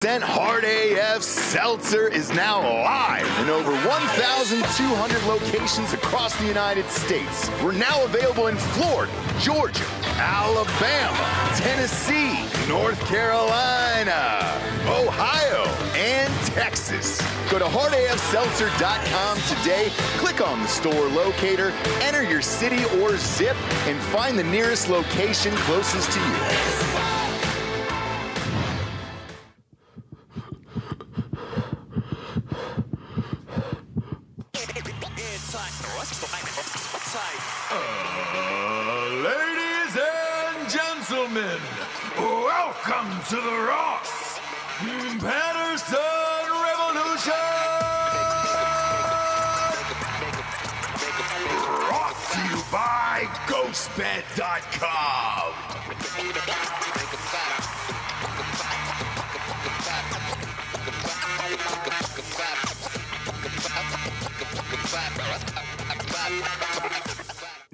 Hard AF Seltzer is now live in over 1,200 locations across the United States. We're now available in Florida, Georgia, Alabama, Tennessee, North Carolina, Ohio, and Texas. Go to hardafseltzer.com today, click on the store locator, enter your city or zip, and find the nearest location closest to you. Ladies and gentlemen, welcome to the Ross Patterson Revolution! Brought to you by GhostBed.com.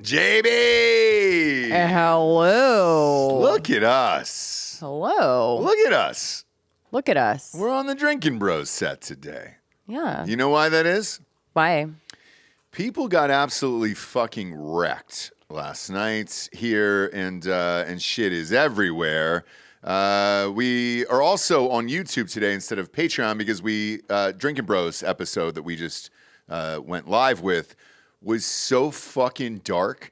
JB! Hello. Look at us. Hello. Look at us. Look at us. We're on the Drinking Bros set today. Yeah. You know why that is? Why? People got absolutely fucking wrecked last night here, and shit is everywhere. We are also on YouTube today instead of Patreon because we Drinking Bros episode that we just went live with was so fucking dark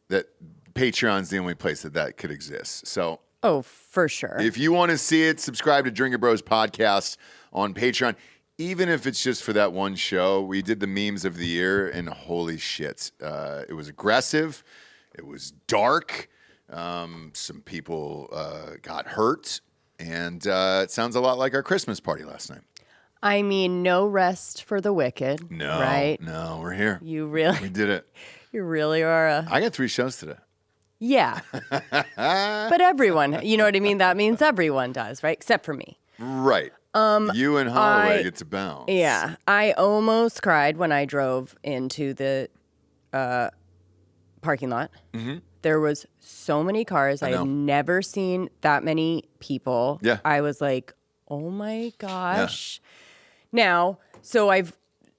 that Patreon's the only place that could exist. So, oh, for sure. if you want to see it, subscribe to Drinking Bros podcast on Patreon. Even if it's just for that one show, we did the memes of the year, and holy shit, it was aggressive, it was dark, some people got hurt, and it sounds a lot like our Christmas party last night. I mean, no rest for the wicked. No, right? No, we're here. You really, We did it. you really are a. I got 3 shows today. Yeah. But everyone, you know what I mean? That means everyone does, right? Except for me. Right. You and Holloway get to bounce. Yeah. I almost cried when I drove into the parking lot. Mm-hmm. There was so many cars. I had never seen that many people. Yeah. I was like, oh my gosh. Yeah. Now, so I've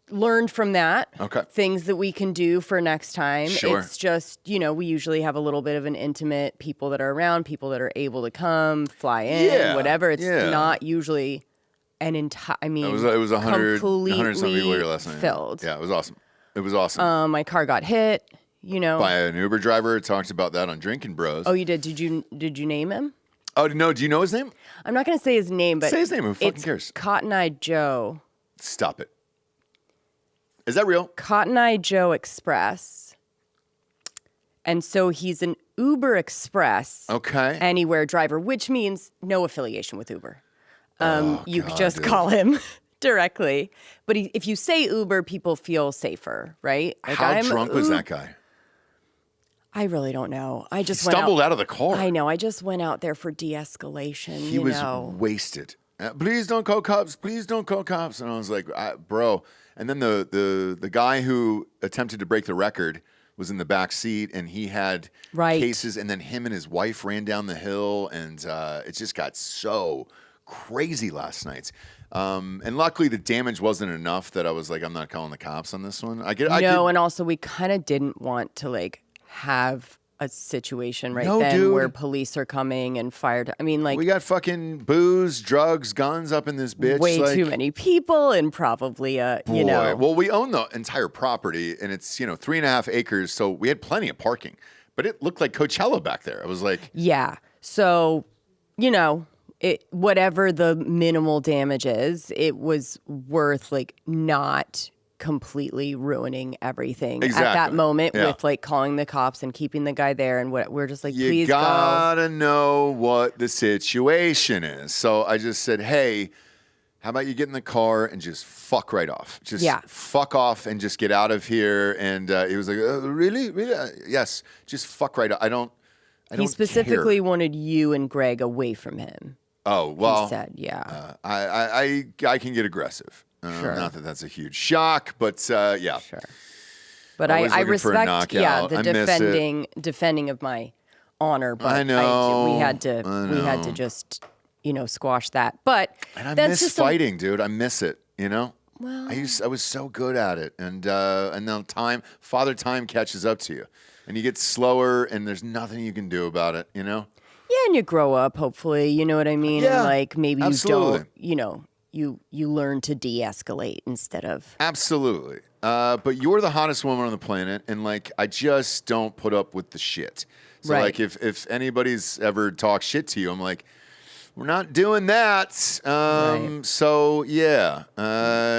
learned from that things that we can do for next time. Sure. It's just, we usually have a little bit of an intimate people that are around, people that are able to come, fly in, whatever. It's not usually an entire, it was 100 something people here last night. Filled. Yeah, it was awesome. It was awesome. My car got hit, by an Uber driver. Talked about that on Drinking Bros. Oh, you did? Did you name him? Oh, no. Do you know his name? I'm not going to say his name, but say his name. Who fucking cares? Cotton Eye Joe. Stop it. Is that real? Cotton Eye Joe Express. And so he's an Uber Express anywhere driver, which means no affiliation with Uber. You could just call him directly. But if you say Uber, people feel safer, right? Like, how drunk was that guy? I really don't know. I just stumbled out of the car. I know. I just went out there for de-escalation. He was wasted. Please don't call cops. Please don't call cops. And I was like, bro. And then the guy who attempted to break the record was in the back seat, and he had cases. And then him and his wife ran down the hill, and it just got so crazy last night. And luckily, the damage wasn't enough that I was like, I'm not calling the cops on this one. And also we kind of didn't want to have a situation where police are coming and fired. We got fucking booze, drugs, guns up in this bitch. Way too many people and probably, Well, we own the entire property, and it's, 3.5 acres, so we had plenty of parking. But it looked like Coachella back there. I was like... Yeah. So, whatever the minimal damage is, it was worth, not completely ruining everything at that moment with calling the cops and keeping the guy there, and we're just like, please go. You gotta know what the situation is. So I just said, hey, how about you get in the car and just fuck right off? Just fuck off and just get out of here. And he was like, really? Yes, just fuck right off. I don't He specifically wanted you and Greg away from him. Oh, well. He said, yeah. I can get aggressive. Sure. Not that that's a huge shock, but yeah. Sure. But I respect, the defending of my honor. But I know. we had to just, squash that. But and I miss fighting, dude. I miss it. Well, I was so good at it, and now Father Time catches up to you, and you get slower, and there's nothing you can do about it. Yeah, and you grow up. Hopefully, you know what I mean. Yeah, and like maybe absolutely. you don't. You learn to de-escalate instead of absolutely. But you're the hottest woman on the planet, and like I just don't put up with the shit. So like if anybody's ever talked shit to you, I'm like, we're not doing that. So yeah,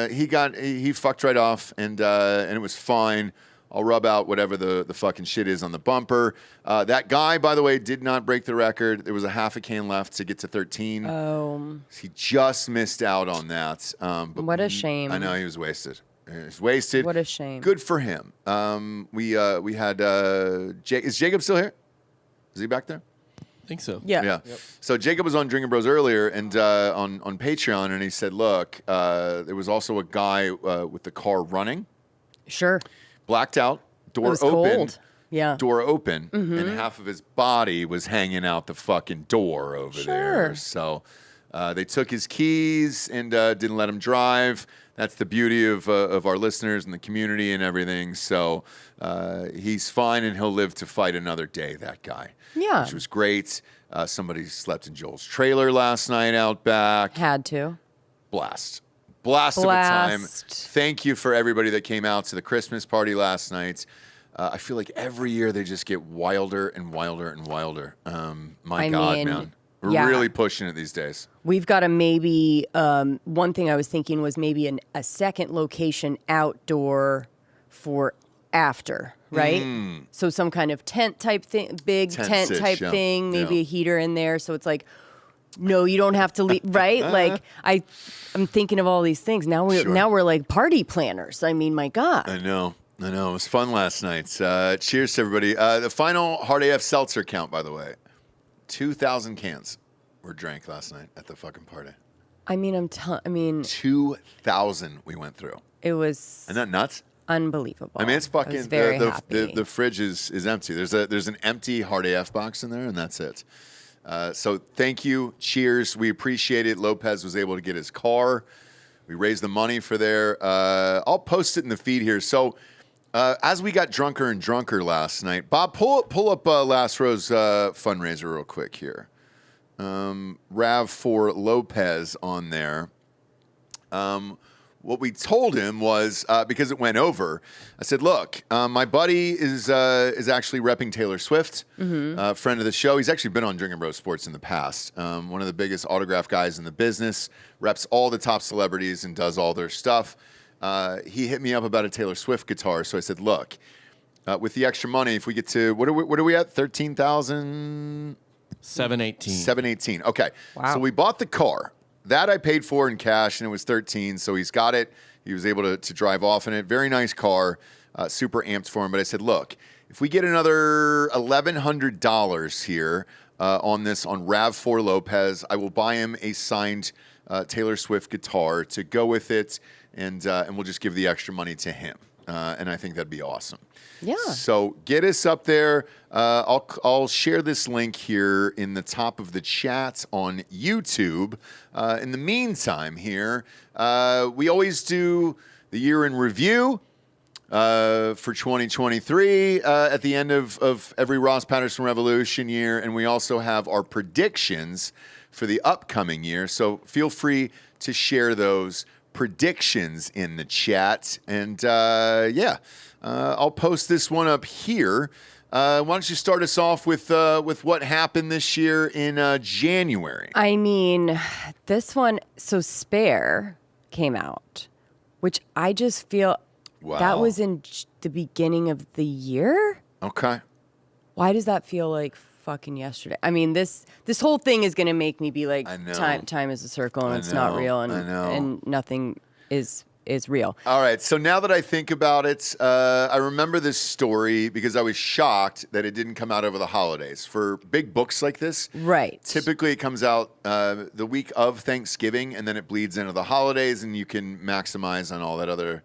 he fucked right off, and it was fine. I'll rub out whatever the fucking shit is on the bumper. That guy, by the way, did not break the record. There was a half a can left to get to 13. Oh. He just missed out on that. But what a shame. I know, he was wasted. He was wasted. What a shame. Good for him. We had is Jacob still here? Is he back there? I think so. Yeah. Yep. So Jacob was on Drinking Bros earlier and on Patreon, and he said, look, there was also a guy with the car running. Sure. Blacked out, door it was open. Cold. Yeah. Door open, and half of his body was hanging out the fucking door over there. So they took his keys and didn't let him drive. That's the beauty of our listeners and the community and everything. So he's fine, and he'll live to fight another day, that guy. Yeah. Which was great. Somebody slept in Joel's trailer last night out back. Had to. Blast of a time. Thank you for everybody that came out to the Christmas party last night. I feel like every year they just get wilder and wilder and wilder. My God, man. We're really pushing it these days. We've got one thing I was thinking was maybe a second location outdoor for after, right? So some kind of tent type thing, big tent type thing, maybe a heater in there. So it's like, no, you don't have to leave, right? Like I'm thinking of all these things. Now we're like party planners. I mean, my God. I know. It was fun last night. Cheers to everybody. The final Hard AF seltzer count, by the way, 2,000 cans were drank last night at the fucking party. I mean, 2,000 we went through. It was. Isn't that nuts? Unbelievable. I mean, it's fucking. I was very happy. The fridge is empty. There's an empty Hard AF box in there, and that's it. So thank you. Cheers. We appreciate it. Lopez was able to get his car. We raised the money for there. I'll post it in the feed here. So as we got drunker and drunker last night, Bob, pull up Last Row's fundraiser real quick here. Rav for Lopez on there. What we told him was, because it went over, I said, look, my buddy is actually repping Taylor Swift, friend of the show. He's actually been on Drinking Bros Sports in the past. One of the biggest autograph guys in the business, reps all the top celebrities and does all their stuff. He hit me up about a Taylor Swift guitar. So I said, look, with the extra money, if we get to, what are we at? 13,000? 718. 718. Okay. Wow. So we bought the car. That I paid for in cash, and it was 13. So he's got it. He was able to drive off in it. Very nice car. Super amped for him. But I said, look, if we get another $1,100 here on RAV4 Lopez, I will buy him a signed Taylor Swift guitar to go with it, and we'll just give the extra money to him. And I think that'd be awesome. Yeah. So get us up there. I'll share this link here in the top of the chat on YouTube. In the meantime here, we always do the year in review for 2023 at the end of every Ross Patterson Revolution year. And we also have our predictions for the upcoming year. So feel free to share those predictions in the chat. And I'll post this one up here. Why don't you start us off with what happened this year in January? I mean, this one, so Spare came out, which I just feel that was in the beginning of the year. Okay. Why does that feel like fucking yesterday? I mean, this whole thing is going to make me be like, time is a circle and it's not real, and nothing is real. All right. So now that I think about it, I remember this story because I was shocked that it didn't come out over the holidays. For big books like this, right? Typically it comes out the week of Thanksgiving, and then it bleeds into the holidays, and you can maximize on all that other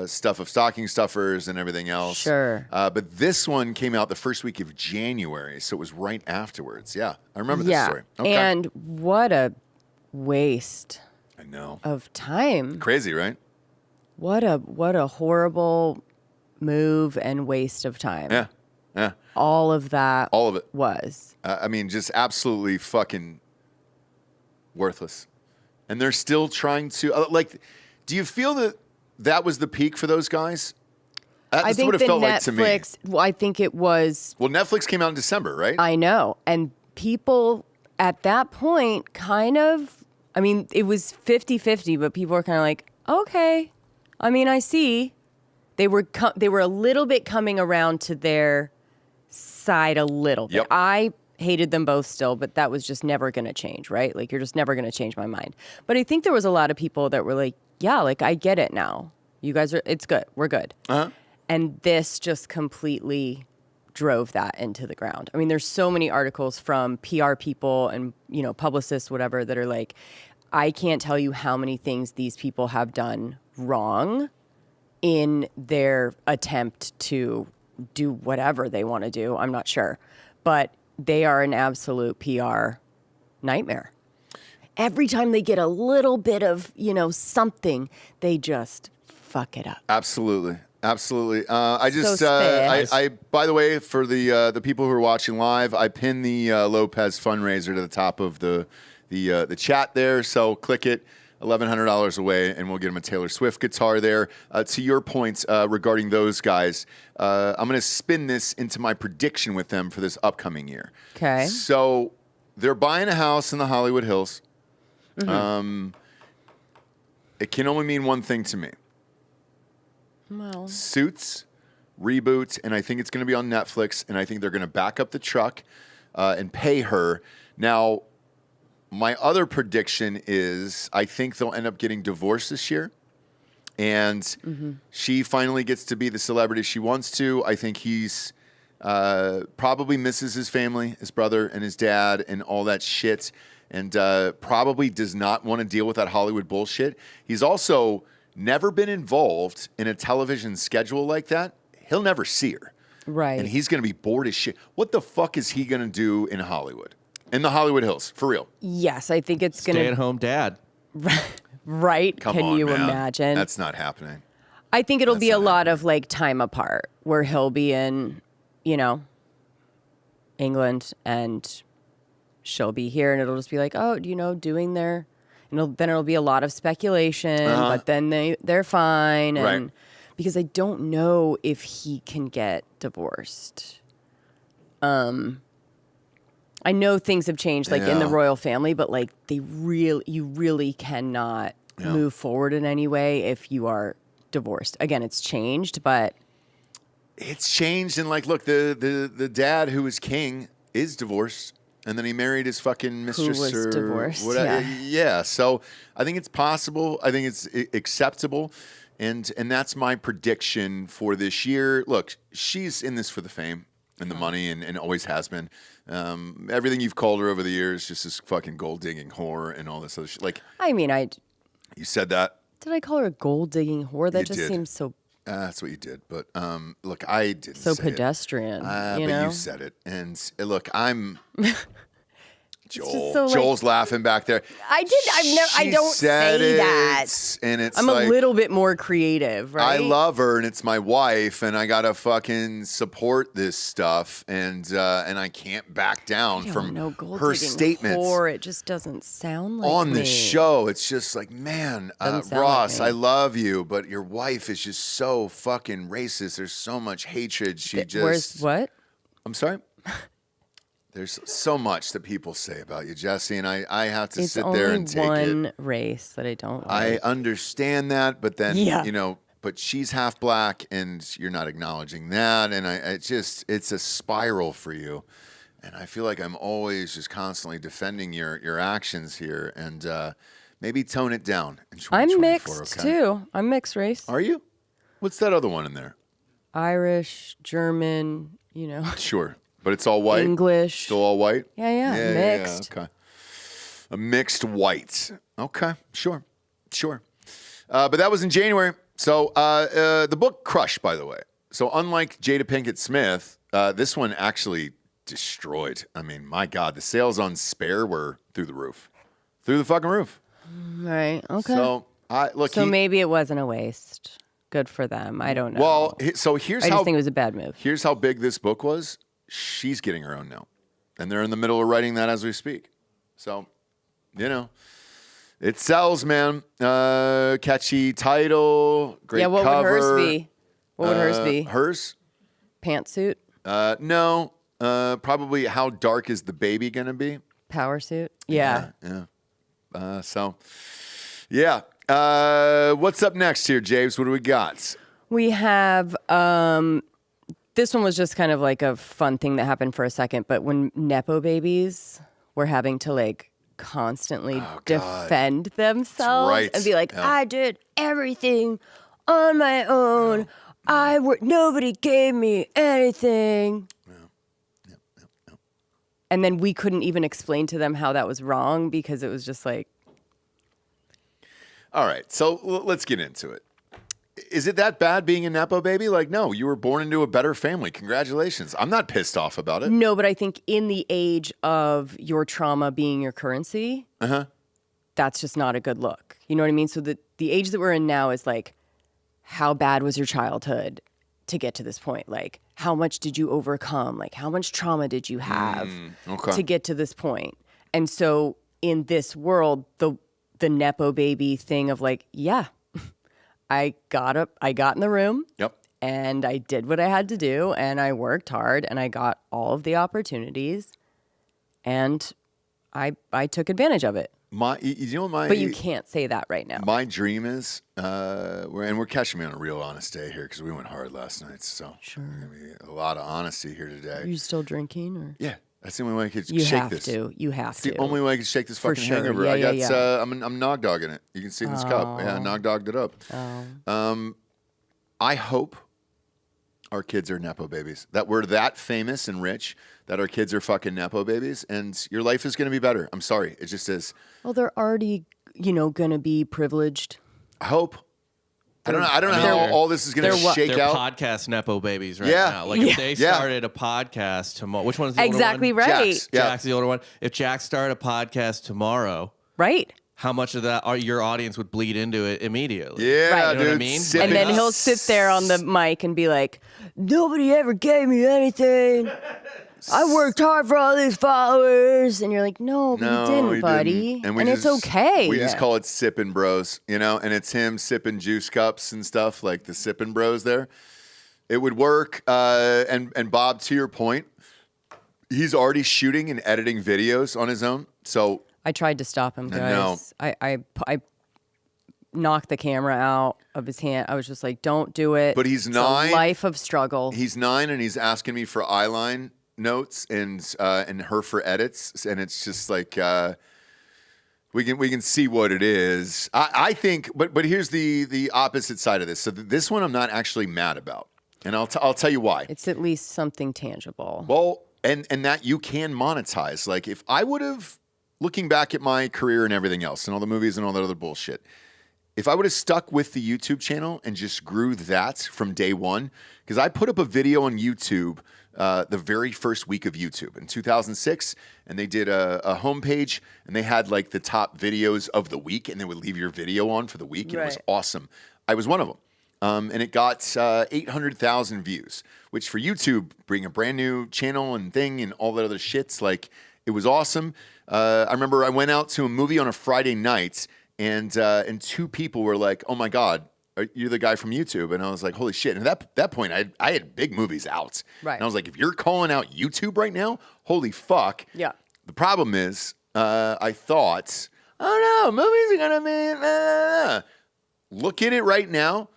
stuff of stocking stuffers and everything else. Sure. But this one came out the first week of January, so it was right afterwards. Yeah, I remember this story. Okay. And what a waste. I know. Of time. Crazy, right? What a horrible move and waste of time. Yeah. Yeah. All of that. All of it was. I mean, just absolutely fucking worthless. And they're still trying to do you feel that was the peak for those guys? That's what it felt like to me. Well, I think it was. Well, Netflix came out in December, right? I know. And people at that point kind of, I mean, it was 50-50, but people were kind of like, okay. I mean, I see. They were a little bit coming around to their side a little bit. Yep. I hated them both still, but that was just never going to change, right? Like, you're just never going to change my mind. But I think there was a lot of people that were like, yeah, like, I get it now. You guys it's good. We're good. Uh-huh. And this just completely drove that into the ground. I mean, there's so many articles from PR people and, publicists, whatever, that are like, I can't tell you how many things these people have done wrong in their attempt to do whatever they want to do. I'm not sure. But they are an absolute PR nightmare. Every time they get a little bit of, something, they just fuck it up. Absolutely. Absolutely. I by the way, for the people who are watching live, I pinned the Lopez fundraiser to the top of the chat there. So click it. $1,100 away, and we'll get him a Taylor Swift guitar there. To your points regarding those guys, I'm going to spin this into my prediction with them for this upcoming year. Okay. So they're buying a house in the Hollywood Hills. Mm-hmm. It can only mean one thing to me. Well. Suits, reboot, and I think it's going to be on Netflix, and I think they're going to back up the truck and pay her. Now, my other prediction is I think they'll end up getting divorced this year. And she finally gets to be the celebrity she wants to. I think he's probably misses his family, his brother and his dad and all that shit. And probably does not want to deal with that Hollywood bullshit. He's also never been involved in a television schedule like that. He'll never see her. Right. And he's going to be bored as shit. What the fuck is he going to do in Hollywood? In the Hollywood Hills, for real. Yes, I think it's going to... Stay-at-home dad. Right? Come Can on, you man. imagine? That's not happening. I think it'll be a lot of, time apart, where he'll be in, England, and she'll be here, and it'll just be like, oh, doing their... And then it'll be a lot of speculation, but then they're fine. And right. Because I don't know if he can get divorced. I know things have changed, in the royal family, but you really cannot move forward in any way if you are divorced. Again, it's changed, but it's changed. And look, the dad who was king is divorced, and then he married his fucking mistress. Who was divorced? Yeah. So I think it's possible. I think it's acceptable, and that's my prediction for this year. Look, she's in this for the fame and the money, and always has been. Everything you've called her over the years, just this fucking gold digging whore and all this other shit. You said that. Did I call her a gold digging whore? That just seems so. That's what you did, but look, I didn't. So say pedestrian, but you said it, and look, I'm. So Joel's laughing back there. I don't say that. And it's I'm a little bit more creative, right? I love her, and it's my wife, and I gotta fucking support this stuff, and I can't back down from her statements. It just doesn't sound like on me. the show. It's just like, man, Ross, I love you, but your wife is just so fucking racist. There's so much hatred. Where's what? I'm sorry. There's so much that people say about you, Jesse, and I have to sit there and take it. It's only one race that I don't like. I understand that, but then, but she's half black, and you're not acknowledging that, and it's a spiral for you, and I feel like I'm always just constantly defending your actions here, and maybe tone it down in 2024. I'm mixed, too. I'm mixed race. Are you? What's that other one in there? Irish, German, Sure. But it's all white? English. Still all white? Yeah, mixed. Yeah, okay. A mixed white. Okay, sure. But that was in January. So the book crushed, by the way. So unlike Jada Pinkett Smith, this one actually destroyed. I mean, my God, the sales on Spare were through the roof. Through the fucking roof. Right. Okay. So, maybe it wasn't a waste. Good for them. I don't know. Well, so here's I how... just think it was a bad move. Here's how big this book was. She's getting her own now. And they're in the middle of writing that as we speak. So, it sells, man. Catchy title, great cover. Yeah, what would hers be? What would hers be? Hers? Pantsuit? No. Probably How Dark Is the Baby Gonna Be? Power suit? Yeah. What's up next here, James? What do we got? We have, this one was just kind of like a fun thing that happened for a second, but when Nepo babies were having to like constantly defend themselves and be like, I did everything on my own. Nobody gave me anything. And then we couldn't even explain to them how that was wrong because it was just like. All right, so let's get into it. Is it that bad being a Nepo baby? Like, no, you were born into a better family. Congratulations. I'm not pissed off about it. No, but I think in the age of your trauma being your currency, that's just not a good look. You know what I mean? So the age that we're in now is like, how bad was your childhood to get to this point? Like, how much did you overcome? Like, how much trauma did you have to get to this point? And so in this world, the Nepo baby thing of like, I got in the room. Yep. And I did what I had to do, and I worked hard, and I got all of the opportunities, and I took advantage of it. But you can't say that right now. My dream is, we're catching me on a real honest day here because we went hard last night. So sure, a lot of honesty here today. Are you still drinking? Or? Yeah, that's the only way I could shake this. You have to. The only way I can shake this fucking hangover. I'm nog dogging it. You can see this cup. Yeah, I nog dogged it up. I hope our kids are Nepo babies. That we're that famous and rich that our kids are fucking Nepo babies, and your life is going to be better. I'm sorry, it just is. Well, they're already, going to be privileged. I hope. I don't know how all this is going to shake they're out. Podcast Nepo babies now. Like if they started a podcast tomorrow, which one is the exactly older one? Right? Jack's the older one. If Jack started a podcast tomorrow, right? How much of that your audience would bleed into it immediately? Yeah, right. You know what I mean? And then he'll sit there on the mic and be like, nobody ever gave me anything. I worked hard for all these followers. And you're like, no, you didn't, buddy. And it's okay. We just call it sipping bros, and it's him sipping juice cups and stuff, like the sipping bros there. It would work. And Bob, to your point, he's already shooting and editing videos on his own. So I tried to stop him, guys. No. I knocked the camera out of his hand. I was just like, don't do it. But he's 9. It's a life of struggle. He's 9 and he's asking me for eyeline notes and her for edits. And it's just like, we can see what it is. I think, but here's the opposite side of this. So this one I'm not actually mad about. And I'll tell you why. It's at least something tangible. Well, and that you can monetize. Like if I would have, looking back at my career and everything else and all the movies and all that other bullshit, if I would have stuck with the YouTube channel and just grew that from day one, because I put up a video on YouTube the very first week of YouTube in 2006, and they did a homepage, and they had like the top videos of the week, and they would leave your video on for the week, and it was awesome. I was one of them. And it got 800,000 views, which for YouTube, being a brand new channel and thing and all that other shits, like it was awesome. I remember I went out to a movie on a Friday night, and 2 people were like, "Oh my God, you're the guy from YouTube," and I was like, "Holy shit!" And at that point, I had big movies out, right? And I was like, "If you're calling out YouTube right now, holy fuck!" Yeah. The problem is, I thought, "Oh no, movies are gonna be." Look at it right now.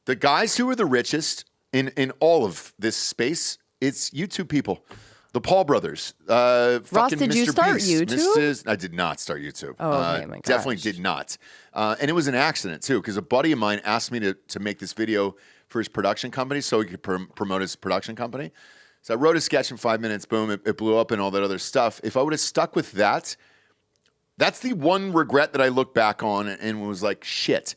The guys who are the richest in all of this space, it's YouTube people. The Paul brothers. Ross, fucking did Mr. you start Beast, YouTube? I did not start YouTube. Oh, okay, my gosh. Definitely did not. And it was an accident, too, because a buddy of mine asked me to make this video for his production company so he could promote his production company. So I wrote a sketch in 5 minutes. Boom, it blew up and all that other stuff. If I would have stuck with that, that's the one regret that I look back on and was like, shit.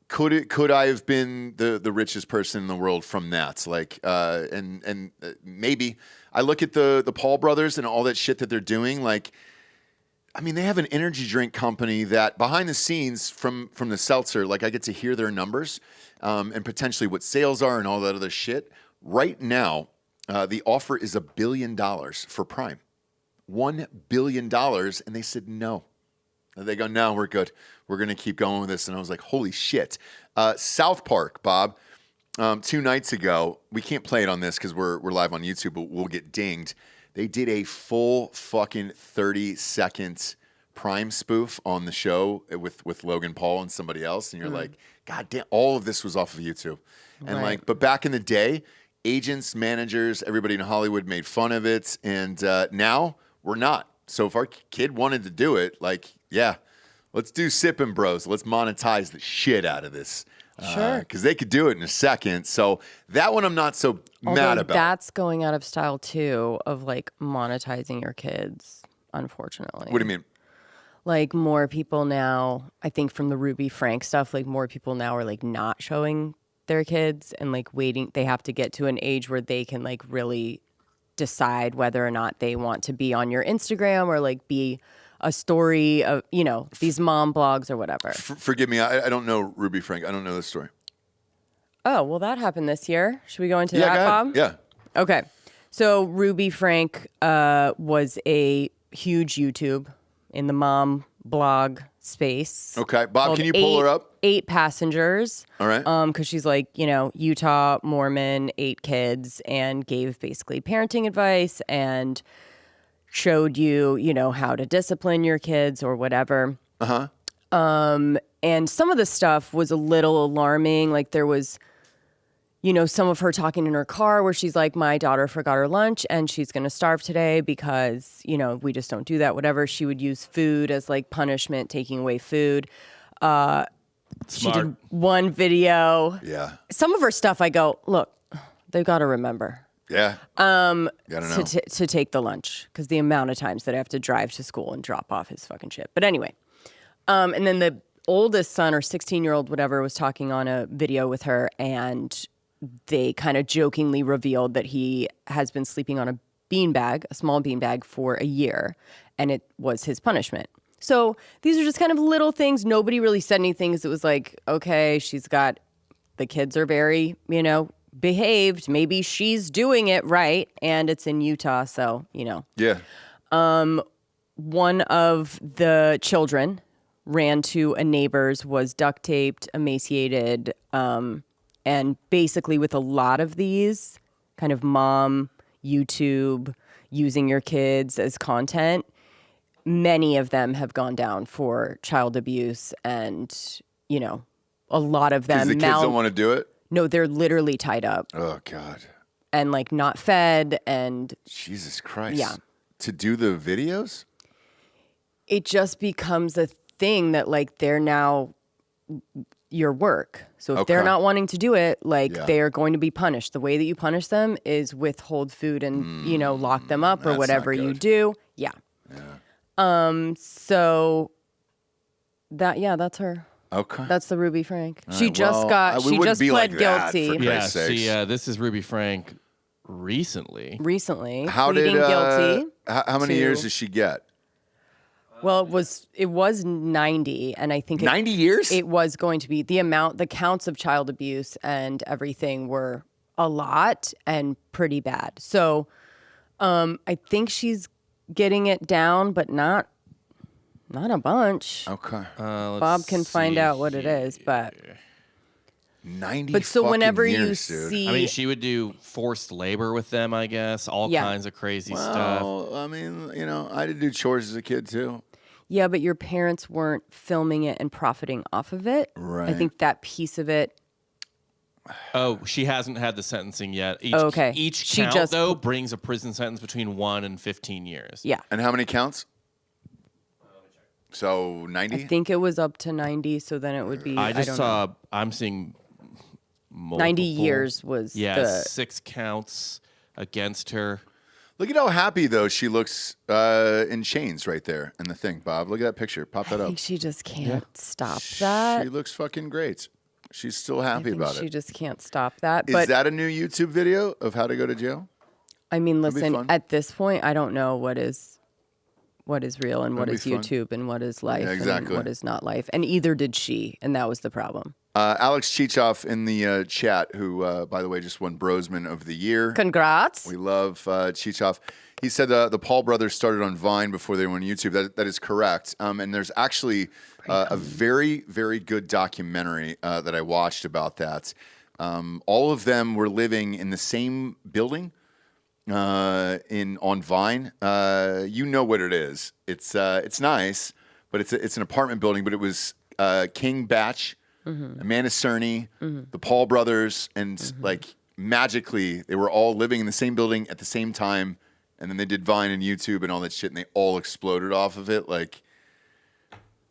Could I have been the richest person in the world from that? Like, and maybe I look at the Paul brothers and all that shit that they're doing. Like, I mean, they have an energy drink company that behind the scenes from the seltzer, like I get to hear their numbers and potentially what sales are and all that other shit. Right now, the offer is $1 billion for Prime. $1 billion. And they said no. They go, no, we're good. We're going to keep going with this. And I was like, holy shit. South Park, Bob, 2 nights ago, we can't play it on this because we're live on YouTube, but we'll get dinged. They did a full fucking 30-second Prime spoof on the show with Logan Paul and somebody else. And you're like, God damn, all of this was off of YouTube. And like, but back in the day, agents, managers, everybody in Hollywood made fun of it. And now we're not. So if our kid wanted to do it, like, yeah, let's do Sippin' Bros. Let's monetize the shit out of this. Sure. Because they could do it in a second. So that one I'm not so mad about. That's going out of style, too, of like monetizing your kids, unfortunately. What do you mean? Like more people now, I think from the Ruby Franke stuff, like more people now are like not showing their kids and like waiting. They have to get to an age where they can like really decide whether or not they want to be on your Instagram or like be a story of, you know, these mom blogs or whatever. Forgive me, I don't know Ruby Franke. I don't know this story. Oh, well, that happened this year. Should we go into that, Bob? Yeah. Okay. So Ruby Franke was a huge YouTube in the mom blog space. Okay. Bob, can you pull her up? 8 passengers. All right. Because she's like, you know, Utah, Mormon, 8 kids, and gave basically parenting advice and showed you, you know, how to discipline your kids or whatever. And some of the stuff was a little alarming. Like there was, you know, some of her talking in her car where she's like, my daughter forgot her lunch and she's going to starve today because, you know, we just don't do that, whatever. She would use food as like punishment, taking away food. She did one video. Yeah. Some of her stuff, I go, look, they've got to remember. Yeah. Gotta know. To take the lunch because the amount of times that I have to drive to school and drop off his fucking shit. But anyway, and then the oldest son or 16-year-old, whatever, was talking on a video with her and they kind of jokingly revealed that he has been sleeping on a beanbag, a small beanbag for a year, and it was his punishment. So these are just kind of little things. Nobody really said anything because it was like, okay, the kids are very, you know, behaved. Maybe she's doing it right, and it's in Utah, so, you know. Yeah. One of the children ran to a neighbor's, was duct taped, emaciated, and basically with a lot of these kind of mom YouTube using your kids as content, many of them have gone down for child abuse and, you know, a lot of them. Because the kids don't want to do it? No, they're literally tied up. Oh, God. And like not fed and... Jesus Christ. Yeah. To do the videos? It just becomes a thing that like they're now your work. So if they're not wanting to do it, like they are going to be punished. The way that you punish them is withhold food and, you know, lock them up or whatever you do. Yeah. So that's her. Okay. That's the Ruby Franke. All she right, just pled guilty. Yeah, see, this is Ruby Franke recently. How pleading guilty. How many years did she get? Well, it was 90, and I think 90 years? It was going to be the counts of child abuse and everything were a lot and pretty bad. So, I think she's getting it down, but not a bunch. Okay. Bob can find out what it is, but 90. But so whenever years, you dude. see, I mean, she would do forced labor with them, I guess. All kinds of crazy stuff. I mean, you know, I did do chores as a kid too. Yeah, but your parents weren't filming it and profiting off of it. Right. I think that piece of it. Oh, she hasn't had the sentencing yet. Each She count, just though, brings a prison sentence between 1 and 15 years. Yeah. And how many counts? So 90? I think it was up to 90, so then it would be. I'm seeing multiple. 90 years was 6 counts against her. Look at how happy, though, she looks in chains right there in the thing, Bob. Look at that picture. Pop that up. I think she just can't stop that. She looks fucking great. She's still happy about it. She just can't stop that. Is that a new YouTube video of how to go to jail? I mean, listen, at this point, I don't know what is real and what is YouTube and what is life and what is not life. And either did she, and that was the problem. Alex Chichoff in the chat, who, by the way, just won Brosman of the Year. Congrats. We love Chichoff. He said the Paul brothers started on Vine before they went on YouTube. That is correct. And there's actually a very, very good documentary that I watched about that. All of them were living in the same building on Vine. You know what it is. It's nice, but it's an apartment building. But it was King Batch, Amanda Cerny, the Paul brothers, and like magically they were all living in the same building at the same time. And then they did Vine and YouTube and all that shit, and they all exploded off of it. Like,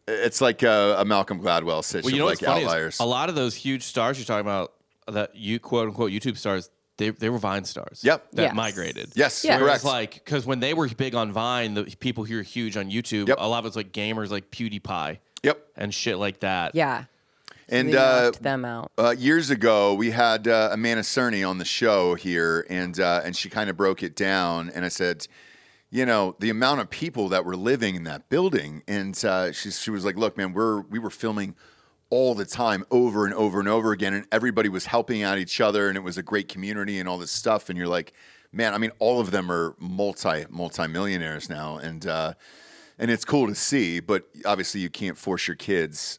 it's like a Malcolm Gladwell situation, like Outliers. A lot of those huge stars you're talking about, that you quote unquote YouTube stars, they were Vine stars. Yep. That migrated. Yes, correct. Like, because when they were big on Vine, the people who are huge on YouTube, a lot of it's like gamers like PewDiePie. Yep. And shit like that. Yeah. And knocked them out. Years ago, we had Amanda Cerny on the show here, and she kind of broke it down. And I said, you know, the amount of people that were living in that building, and she was like, "Look, man, we were filming all the time, over and over and over again, and everybody was helping out each other, and it was a great community and all this stuff." And you're like, man, I mean, all of them are multi-millionaires now, and it's cool to see, but obviously you can't force your kids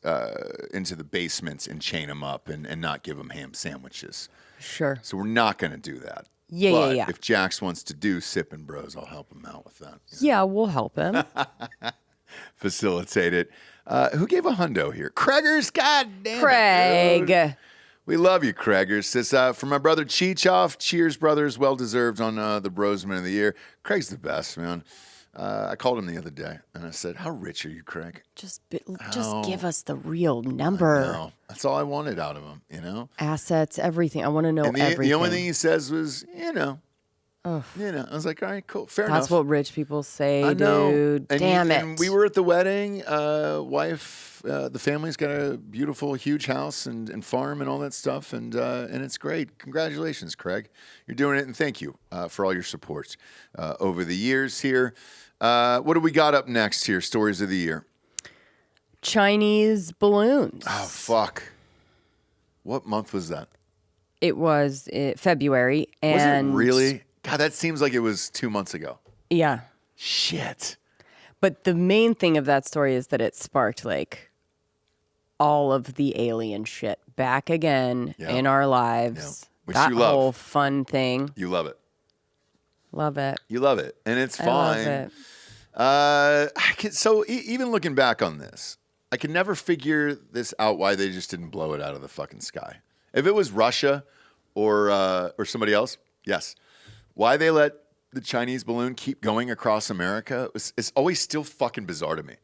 into the basements and chain them up and not give them ham sandwiches. Sure. So we're not going to do that. Yeah. If Jax wants to do Sippin' Bros, I'll help him out with that. Yeah, we'll help him. Facilitate it. Who gave a hundo here? Craigers, goddamn Craig. It, dude. We love you, Craigers. This from my brother Chichoff. Cheers, brothers. Well deserved on the Brosman of the Year. Craig's the best, man. I called him the other day, and I said, "How rich are you, Craig?" Just give us the real number. No, that's all I wanted out of him, you know? Assets, everything. I want to know everything. The only thing he says was, you know. I was like, all right, cool, fair enough. That's what rich people say, I know. dude. Damn it. And we were at the wedding. Wife, the family's got a beautiful, huge house and farm and all that stuff, and it's great. Congratulations, Craig. You're doing it, and thank you for all your support over the years here. What do we got up next here? Stories of the year. Chinese balloons. Oh, fuck. What month was that? It was February. Was it really? God, that seems like it was 2 months ago. Yeah. Shit. But the main thing of that story is that it sparked like all of the alien shit back again in our lives. Yeah. Which that you love. whole fun thing. You love it. Love it. You love it. And it's fine. I love it. So even looking back on this, I can never figure this out why they just didn't blow it out of the fucking sky. If it was Russia or somebody else, yes. Why they let the Chinese balloon keep going across America is always still fucking bizarre to me.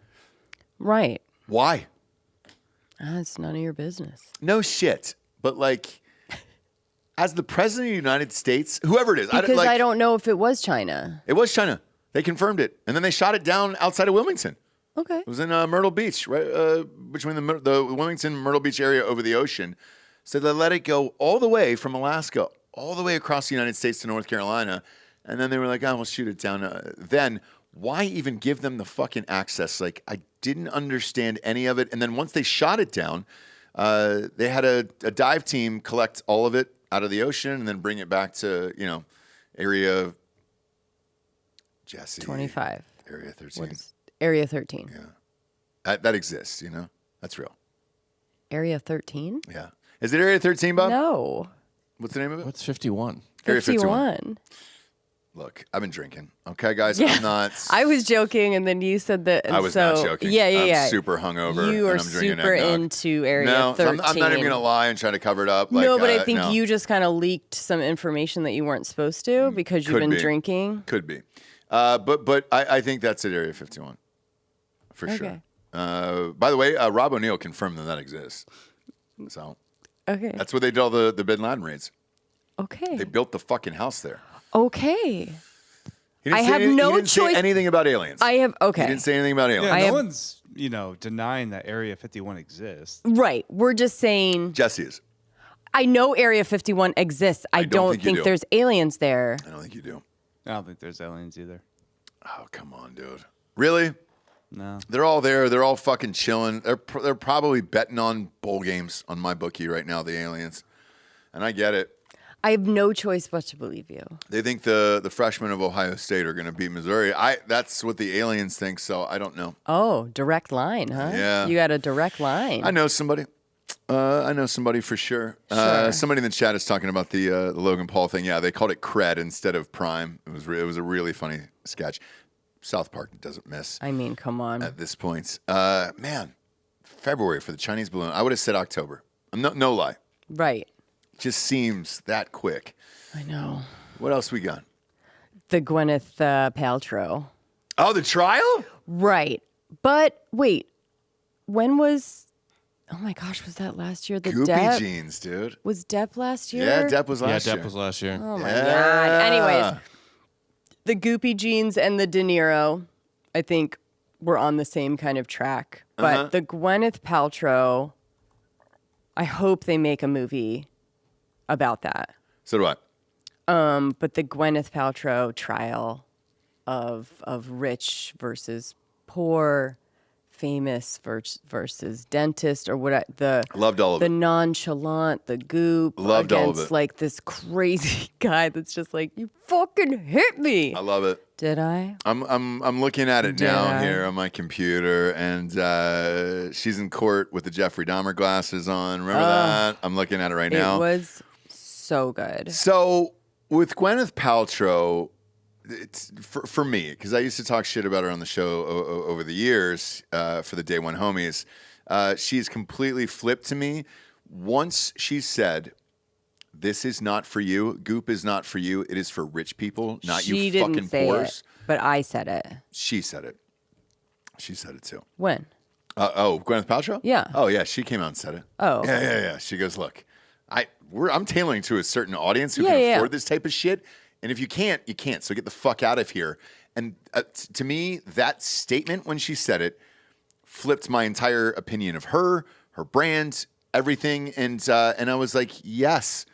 Right. Why? It's none of your business. No shit. But like, as the president of the United States, whoever it is. Because I don't know if it was China. It was China. They confirmed it. And then they shot it down outside of Wilmington. Okay. It was in Myrtle Beach, right between the Wilmington-Myrtle Beach area over the ocean. So they let it go all the way from Alaska, all the way across the United States to North Carolina. And then they were like, oh, we'll shoot it down. Then why even give them the fucking access? Like, I didn't understand any of it. And then once they shot it down, they had a dive team collect all of it out of the ocean and then bring it back to, area Jesse. 25. Area 13. Area 13. Yeah. That exists, That's real. Area 13? Yeah. Is it Area 13, Bob? No. What's the name of it? What's 51? Area 51. Look, I've been drinking. Okay, guys? Yeah. I'm not. I was joking, and then you said that. I was not joking. Yeah. I'm super hungover. You are and I'm drinking super eggnog. into Area 13. I'm not even going to lie and try to cover it up. No, but I think you just kind of leaked some information that you weren't supposed to because you've been drinking. Could be. But I think that's at Area 51. For sure. By the way, Rob O'Neill confirmed that exists. So. Okay. That's where they did all the Bin Laden raids. Okay. They built the fucking house there. Okay. He didn't say anything about aliens. Okay. He didn't say anything about aliens. Yeah, denying that Area 51 exists. Right. We're just saying. Jesse is. I know Area 51 exists. I don't think there's aliens there. I don't think you do. I don't think there's aliens either. Oh, come on, dude. Really? No. They're all there. They're all fucking chilling. They're probably betting on bowl games on my bookie right now, the aliens. And I get it. I have no choice but to believe you. They think the freshmen of Ohio State are going to beat Missouri. That's what the aliens think, so I don't know. Oh, direct line, huh? Yeah. You got a direct line. I know somebody. For sure. Somebody in the chat is talking about the Logan Paul thing. Yeah, they called it cred instead of prime. It was a really funny sketch. South Park doesn't miss. I mean, come on. At this point. Man, February for the Chinese balloon. I would have said October. No lie. Right. It just seems that quick. I know. What else we got? The Gwyneth Paltrow. Oh, the trial? Right. But wait, when was... Oh my gosh, was that last year? The Goopy Depp jeans, dude. Was Depp last year? Yeah, Depp was last year. Yeah, Depp was last year. Oh my God. Anyways, the Goopy jeans and the De Niro, I think, were on the same kind of track. But the Gwyneth Paltrow, I hope they make a movie about that. So do I. But the Gwyneth Paltrow trial of rich versus poor, famous versus dentist, or what? Loved all of the it. nonchalant, the Goop, Loved all of against it. Like this crazy guy that's just like, you fucking hit me. I love it. Did I? I'm looking at it Did now I? here on my computer, and she's in court with the Jeffrey Dahmer glasses on. Remember that? I'm looking at it right now. It was so good. So with Gwyneth Paltrow, it's for me, because I used to talk shit about her on the show over the years for the Day One Homies. She's completely flipped to me. Once she said, "This is not for you. Goop is not for you. It is for rich people, not She you didn't fucking say poors." it, but I said it. She said it. She said it too. When? Gwyneth Paltrow? Yeah. Oh, yeah. She came out and said it. Oh, okay. Yeah. She goes, "Look, I'm tailoring to a certain audience who Yeah, can yeah. afford this type of shit. And if you can't, you can't. So get the fuck out of here." And to me, that statement when she said it flipped my entire opinion of her brand, everything. And I was like, yes,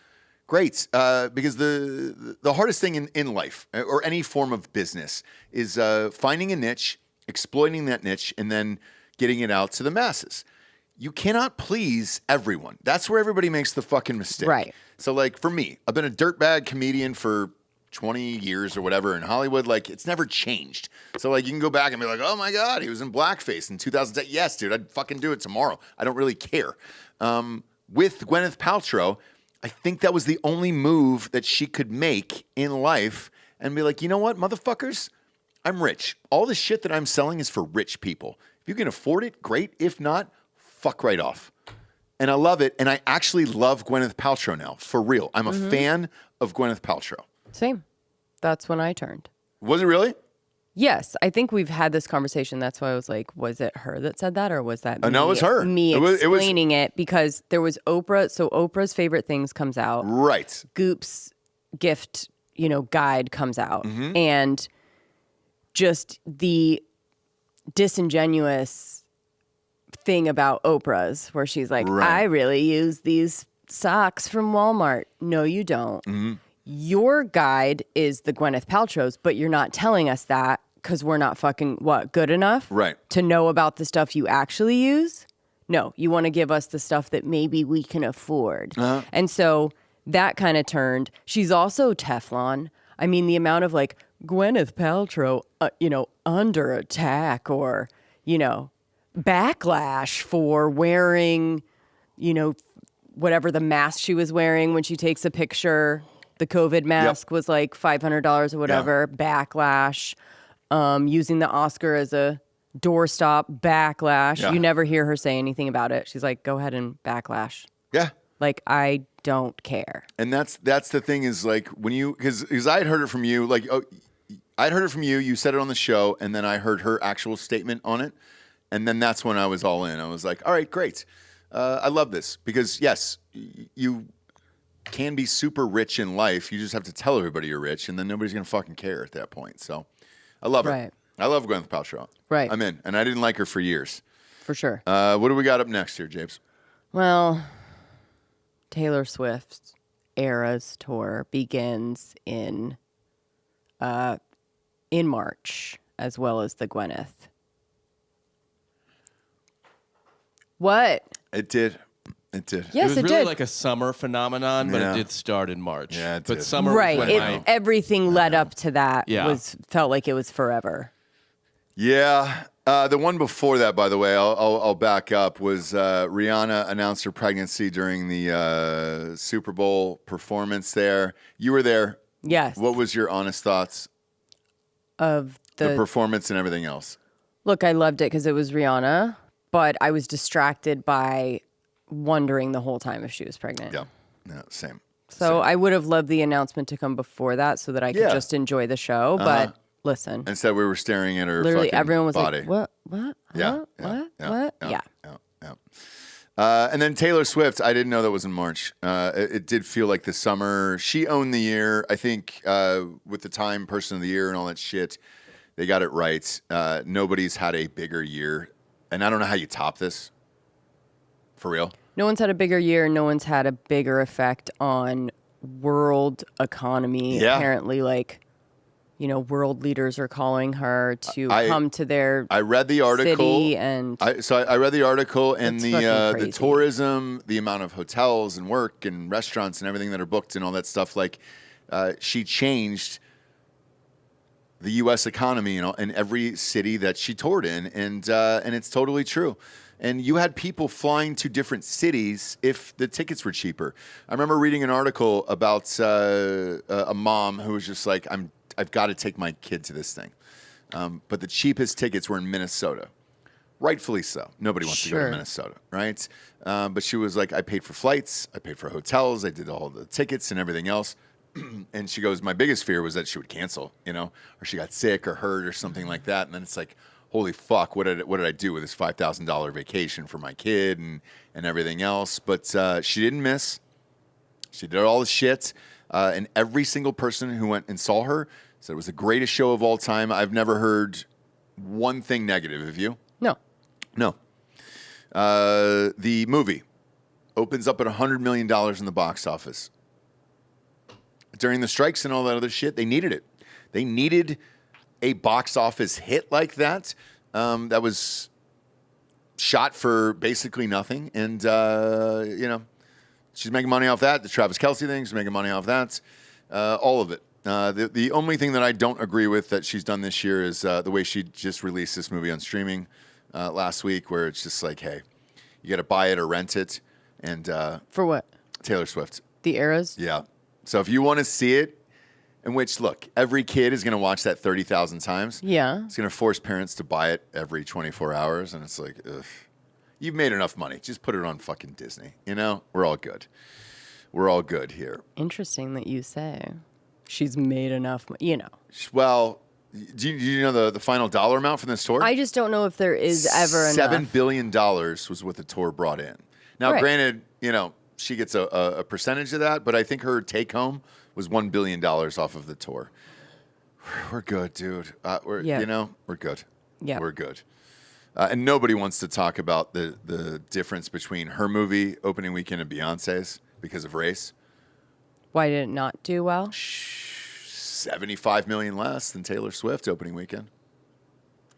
great. Because the hardest thing in life or any form of business is finding a niche, exploiting that niche, and then getting it out to the masses. You cannot please everyone. That's where everybody makes the fucking mistake. Right. So, like, for me, I've been a dirtbag comedian for 20 years or whatever in Hollywood. Like, it's never changed. So, like, you can go back and be like, oh, my God, he was in blackface in 2010. Yes, dude, I'd fucking do it tomorrow. I don't really care. With Gwyneth Paltrow, I think that was the only move that she could make in life and be like, you know what, motherfuckers? I'm rich. All the shit that I'm selling is for rich people. If you can afford it, great. If not, fuck right off. And I love it. And I actually love Gwyneth Paltrow now, for real. I'm a fan of Gwyneth Paltrow. Same. That's when I turned. Was it really? Yes, I think we've had this conversation. That's why I was like, was it her that said that, or was that me? No, it was her. Me It was- explaining it because there was Oprah. So Oprah's Favorite Things comes out. Right. Goop's gift, guide comes out, and just the disingenuous thing about Oprah's, where she's like, Right. I really use these socks from Walmart. No, you don't. Your guide is the Gwyneth Paltrow's, but you're not telling us that because we're not fucking, good enough? Right. To know about the stuff you actually use? No, you want to give us the stuff that maybe we can afford. And so that kind of turned. She's also Teflon. I mean, the amount of like Gwyneth Paltrow, under attack or, backlash for wearing, whatever the mask she was wearing when she takes a picture. The COVID mask was like $500 or whatever. Backlash. Using the Oscar as a doorstop. Backlash. Yeah. You never hear her say anything about it. She's like, go ahead and backlash. Yeah. Like, I don't care. And that's the thing is like when you, because I had heard it from you, like, I'd heard it from you, you said it on the show, and then I heard her actual statement on it. And then that's when I was all in. I was like, all right, great. I love this because yes, you can be super rich in life. You just have to tell everybody you're rich, and then nobody's gonna fucking care at that point. So, I love her. Right. I love Gwyneth Paltrow. Right. I'm in, and I didn't like her for years. For sure. What do we got up next here, Japes? Well, Taylor Swift's Eras tour begins in March, as well as the Gwyneth. What? It did. Yes, it was really did. like a summer phenomenon, but it did start in March. Yeah, it but did. summer Right. was when Everything led up to that felt like it was forever. Yeah. The one before that, by the way, I'll back up, was Rihanna announced her pregnancy during the Super Bowl performance there. You were there. Yes. What was your honest thoughts of the performance and everything else? Look, I loved it because it was Rihanna, but I was distracted by wondering the whole time if she was pregnant. Yeah, same. So I would have loved the announcement to come before that so that I could just enjoy the show, but listen. Instead, we were staring at her literally fucking everyone was body. like, what? Yeah. What? Yeah. And then Taylor Swift, I didn't know that was in March. It did feel like the summer. She owned the year. I think with the Time Person of the Year and all that shit, they got it right. Nobody's had a bigger year. And I don't know how you top this. For real. No one's had a bigger year. No one's had a bigger effect on world economy. Yeah. Apparently, world leaders are calling her to come to their I read the article, city and I read the article and the tourism, the amount of hotels and work and restaurants and everything that are booked and all that stuff. She changed the U.S. economy, in every city that she toured in, and it's totally true. And you had people flying to different cities if the tickets were cheaper. I remember reading an article about a mom who was just like, I've got to take my kid to this thing. But the cheapest tickets were in Minnesota. Rightfully so. Nobody wants to go to Minnesota, right? But she was like, I paid for flights, I paid for hotels, I did all the tickets and everything else. And she goes, my biggest fear was that she would cancel, or she got sick or hurt or something like that. And then it's like, holy fuck, what did I do with this $5,000 vacation for my kid and everything else? But she didn't miss. She did all the shit. And every single person who went and saw her said it was the greatest show of all time. I've never heard one thing negative. Have you? No. The movie opens up at $100 million in the box office. During the strikes and all that other shit, they needed it. They needed a box office hit like that that was shot for basically nothing. And, she's making money off that. The Travis Kelce thing, she's making money off that. All of it. The only thing that I don't agree with that she's done this year is the way she just released this movie on streaming last week, where it's just like, hey, you got to buy it or rent it. And for what? Taylor Swift. The Eras? Yeah. So if you want to see it, in which, look, every kid is going to watch that 30,000 times. Yeah. It's going to force parents to buy it every 24 hours. And it's like, ugh. You've made enough money. Just put it on fucking Disney. We're all good. We're all good here. Interesting that you say. She's made enough money, Well, do you know the final dollar amount from this tour? I just don't know if there is ever enough. $7 billion was what the tour brought in. Now, granted, she gets a percentage of that, but I think her take home was $1 billion off of the tour. We're good, dude. We're good. Yeah. We're good. And nobody wants to talk about the difference between her movie opening weekend and Beyonce's because of race. Why did it not do well? 75 million less than Taylor Swift opening weekend.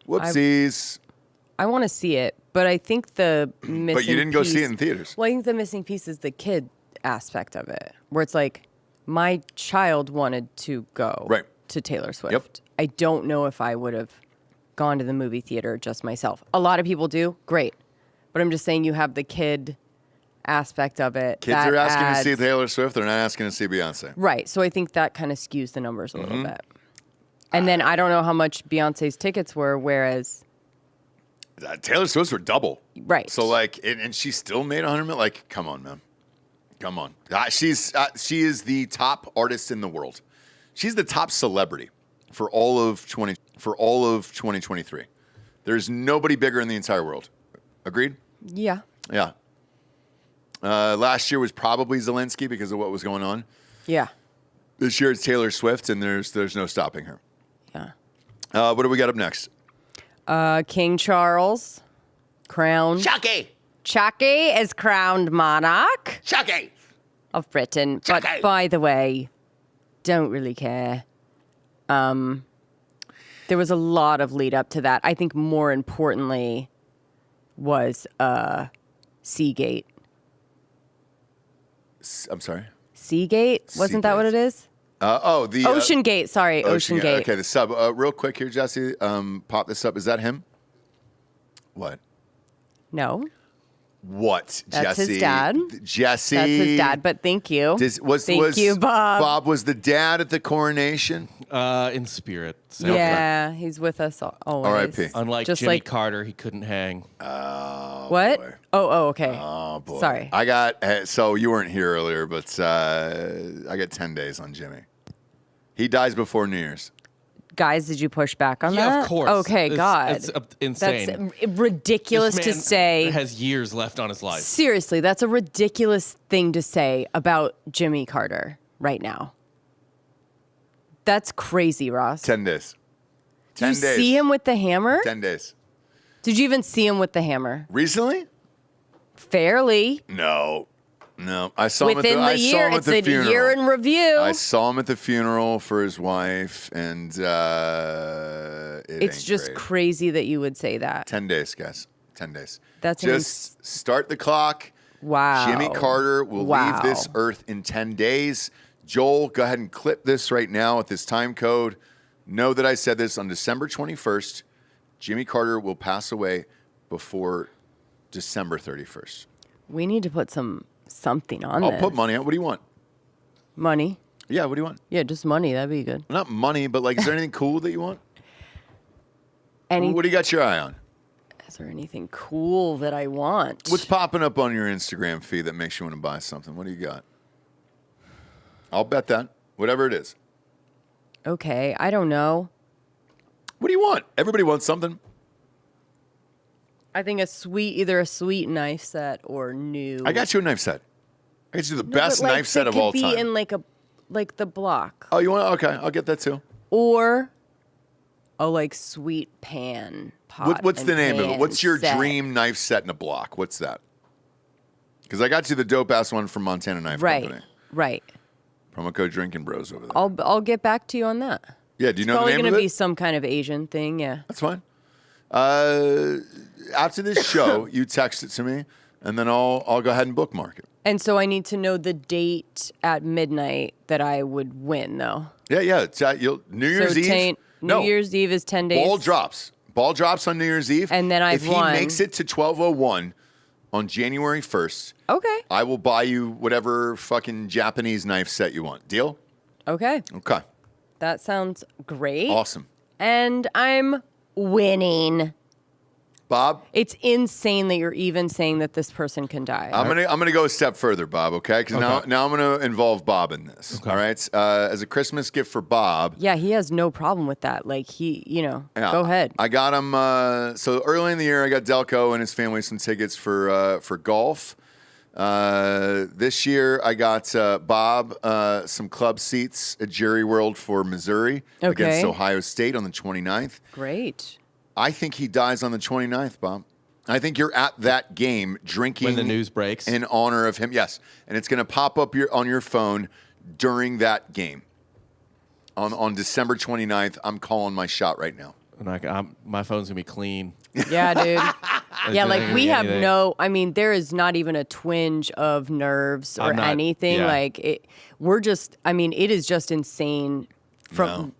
Whoopsies. I want to see it, but I think the missing But you didn't go see it in theaters. Well, I think the missing piece is the kid aspect of it, where it's like, my child wanted to go to Taylor Swift. Yep. I don't know if I would have gone to the movie theater just myself. A lot of people do. Great. But I'm just saying you have the kid aspect of it. Kids are asking to see Taylor Swift. They're not asking to see Beyonce. Right. So I think that kind of skews the numbers a little bit. And then I don't know how much Beyonce's tickets were, whereas Taylor Swift's were double. Right. So and she still made $100 million. Come on, man. Come on. She is the top artist in the world. She's the top celebrity for all of 2023. There's nobody bigger in the entire world. Agreed? Yeah. Yeah. Last year was probably Zelensky because of what was going on. Yeah. This year it's Taylor Swift, and there's no stopping her. Yeah. What do we got up next? King Charles crowned. Chucky is crowned monarch. Of Britain. But by the way, don't really care. There was a lot of lead up to that. I think more importantly was Seagate. I'm sorry? Seagate? Wasn't that what it is? The OceanGate. Sorry, OceanGate. Okay, the sub. Real quick here, Jesse. Pop this up. Is that him? What? No. What, That's Jesse? his dad. Jesse. That's his dad, but thank you. Thank you, Bob. Bob was the dad at the coronation? In spirit. So. Yeah, he's with us always. R.I.P. Unlike Just Jimmy like, Carter, he couldn't hang. What? Boy. Oh, okay. Oh, boy. Sorry. I got, so you weren't here earlier, but I got 10 days on Jimmy. He dies before New Year's. Guys, did you push back on that? Yeah, of course. Okay, God. It's insane. That's ridiculous this to man say. Has years left on his life. Seriously, that's a ridiculous thing to say about Jimmy Carter right now. That's crazy, Ross. 10 days. 10 Did you days. see him with the hammer? 10 days. Did you even see him with the hammer? Recently? Fairly. No. I saw him Within the year. It's a year in review. I saw him at the funeral for his wife, and it's just great. crazy that you would say that. 10 days, guys. 10 days. That's just start the clock. Wow. Jimmy Carter will leave this earth in 10 days. Joel, go ahead and clip this right now at this time code. Know that I said this on December 21st. Jimmy Carter will pass away before December 31st. We need to put something on I'll this. put money on. What do you want? Money. Yeah, what do you want? Yeah, just money. That'd be good. Not money, but like, is there anything cool that you want? What do you got your eye on? Is there anything cool that I want? What's popping up on your Instagram feed that makes you want to buy something? What do you got? I'll bet that. Whatever it is. Okay, I don't know. What do you want? Everybody wants something. I think either a sweet knife set or new. I got you a knife set. I got you the best but, like, knife set of could all be time. in like the block. Oh, you want? Okay, I'll get that too. Or a sweet pan pot. What's the name of it? pan What's your set. dream knife set in a block? What's that? Because I got you the dope ass one from Montana Knife Company. Right. Promo code Drinking Bros over there. I'll get back to you on that. Yeah, do you know the Probably name of gonna it? be some kind of Asian thing. Yeah. That's fine. After this show, you text it to me, and then I'll go ahead and bookmark it. And so I need to know the date at midnight that I would win, though. Yeah. It's New Year's Eve. New Year's Eve is 10 days. Ball drops. Ball drops on New Year's Eve. And then I've won. If he makes it to 12:01 on January 1st, okay, I will buy you whatever fucking Japanese knife set you want. Deal? Okay. Okay. That sounds great. Awesome. And I'm winning. Bob? It's insane that you're even saying that this person can die. I'm gonna go a step further, Bob. Okay, because now I'm gonna involve Bob in this. Okay. All right, as a Christmas gift for Bob. Yeah, he has no problem with that. Like go ahead. I got him. So early in the year, I got Delco and his family some tickets for golf. This year, I got Bob some club seats at Jerry World for Missouri against Ohio State on the 29th. Great. I think he dies on the 29th, Bob. I think you're at that game drinking when the news breaks in honor of him. Yes, and it's going to pop up on your phone during that game on December 29th. I'm calling my shot right now. And my phone's gonna be clean. Yeah, dude. Yeah, like we have there is not even a twinge of nerves or anything. Yeah. Like it is just insane.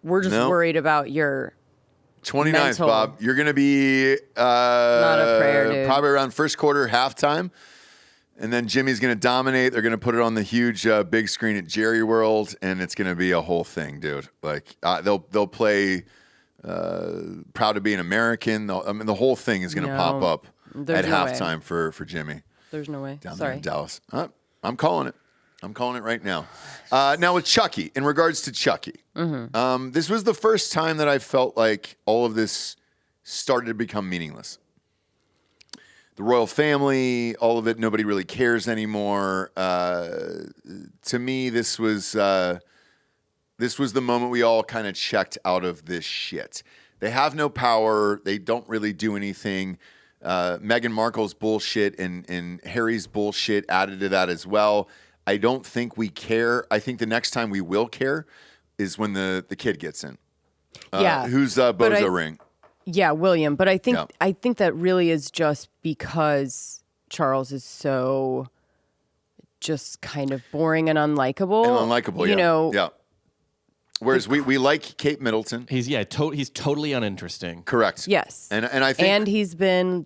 We're just worried about your 29th, mental. Bob. You're going to be not a prayer, dude. Probably around first quarter, halftime. And then Jimmy's going to dominate. They're going to put it on the huge big screen at Jerry World, and it's going to be a whole thing, dude. Like they'll play Proud to Be an American. The whole thing is going to pop up at halftime for Jimmy. There's no way. Down there in Dallas. I'm calling it. I'm calling it right now. Now with Chucky, in regards to Chucky, this was the first time that I felt like all of this started to become meaningless. The royal family, all of it, nobody really cares anymore. To me, this was the moment we all kind of checked out of this shit. They have no power. They don't really do anything. Meghan Markle's bullshit and Harry's bullshit added to that as well. I don't think we care. I think the next time we will care is when the kid gets in. Who's Bozo Ring? Yeah, William. But I think that really is just because Charles is so just kind of boring and unlikable. You know. Yeah. Whereas we like Kate Middleton. He's totally uninteresting. Correct. Yes. And I think, and he's been,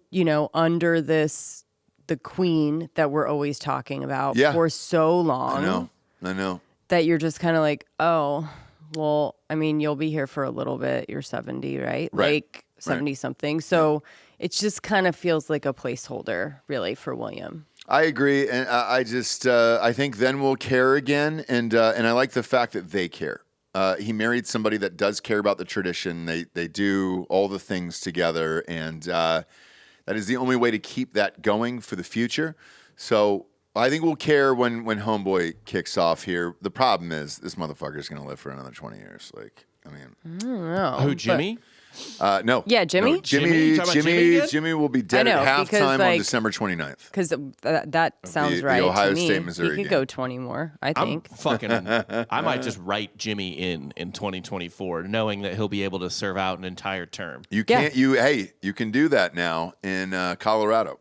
under the queen that we're always talking about for so long. I know. That you're just kind of like, oh, well, I mean, you'll be here for a little bit. You're 70, right? Like 70 something. So it just kind of feels like a placeholder, really, for William. I agree, and I think then we'll care again, and I like the fact that they care. He married somebody that does care about the tradition. They do all the things together, and that is the only way to keep that going for the future. So I think we'll care when Homeboy kicks off here. The problem is this motherfucker's going to live for another 20 years. Like, I mean, I don't know. Who, Jimmy? No. Yeah, Jimmy? No, Jimmy will be dead at halftime on December 29th. Because that sounds right the Ohio to me. State, Missouri He could game. go 20 more, I think. I might just write Jimmy in 2024, knowing that he'll be able to serve out an entire term. You can't. You can do that now in Colorado.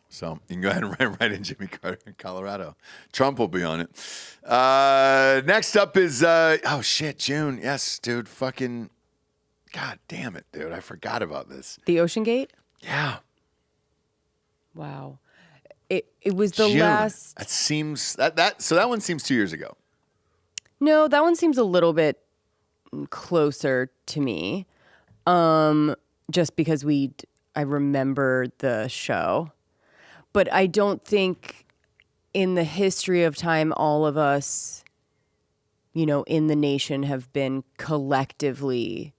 So you can go ahead and write in Jimmy Carter in Colorado. Trump will be on it. Next up is June. Yes, dude. Fucking. God damn it, dude. I forgot about this. The OceanGate? Yeah. Wow. It was the June. last. That seems so that one seems 2 years ago. No, that one seems a little bit closer to me. Just because I remember the show. But I don't think in the history of time all of us, in the nation have been collectively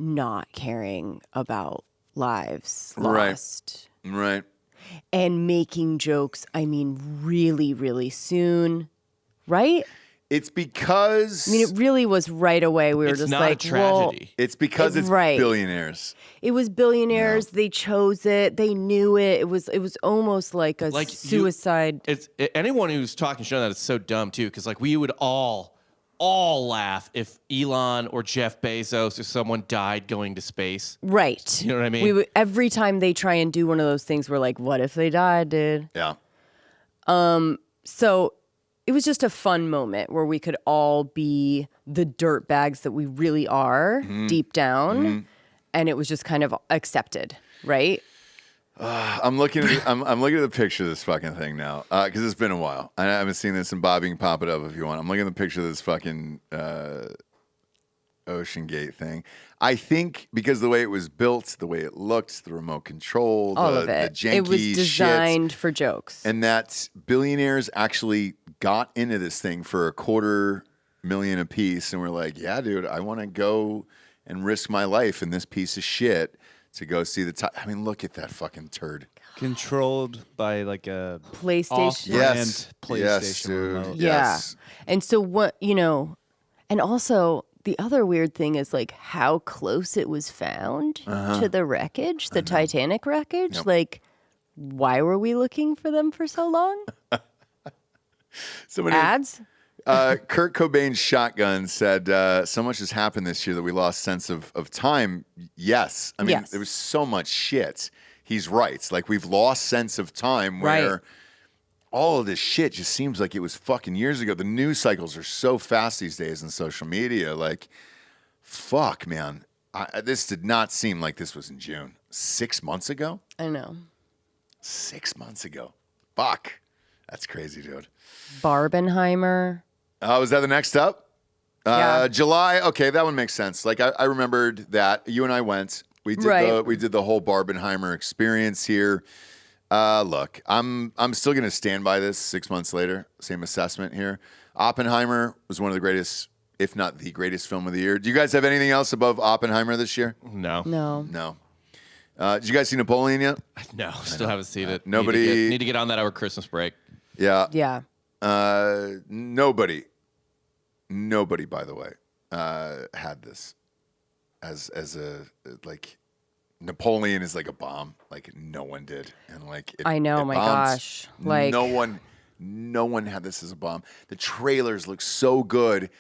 not caring about lives lost. Right. And making jokes, really, really soon, right? It's because... it really was right away. We were just not like, a tragedy. It's because it's billionaires. It was billionaires. Yeah. They chose it. They knew it. It was almost like a suicide. Anyone who's talking shit on that is so dumb, too, because we would all laugh if Elon or Jeff Bezos or someone died going to space. Right. You know what I mean? Every time they try and do one of those things, we're like, what if they died, dude? Yeah. So it was just a fun moment where we could all be the dirt bags that we really are deep down. Mm-hmm. And it was just kind of accepted, right? I'm looking at the picture of this fucking thing now because it's been a while. I haven't seen this, and Bob, you can pop it up if you want. I'm looking at the picture of this fucking OceanGate thing. I think because the way it was built, the way it looked, the remote control, all of it, the janky it was designed shit, for jokes, and that billionaires actually got into this thing for $250,000 a piece, and we're like, yeah, dude, I want to go and risk my life in this piece of shit. To go see the top. Look at that fucking turd. Controlled by a PlayStation. Yes. PlayStation remote. Yeah. Yes. And so what, and also the other weird thing is how close it was found to the wreckage, the Titanic wreckage. Yep. Why were we looking for them for so long? Ads? Kurt Cobain's Shotgun said, so much has happened this year that we lost sense of time. Yes. Yes. There was so much shit. He's right. We've lost sense of time where all of this shit just seems like it was fucking years ago. The news cycles are so fast these days in social media. Fuck, man. This did not seem like this was in June. 6 months ago? I know. 6 months ago. Fuck. That's crazy, dude. Barbenheimer. Was that the next up? Yeah. July. Okay, that one makes sense. I remembered that you and I went. We did the whole Barbenheimer experience here. Look, I'm still gonna stand by this 6 months later. Same assessment here. Oppenheimer was one of the greatest, if not the greatest film of the year. Do you guys have anything else above Oppenheimer this year? No. Did you guys see Napoleon yet? No, still haven't seen it. Nobody need to get on that over Christmas break. Yeah. Yeah. Nobody, by the way, had this as a Napoleon is like a bomb. Like no one did, and like I know, my bombed. gosh, like no one had this as a bomb. The trailers look so good,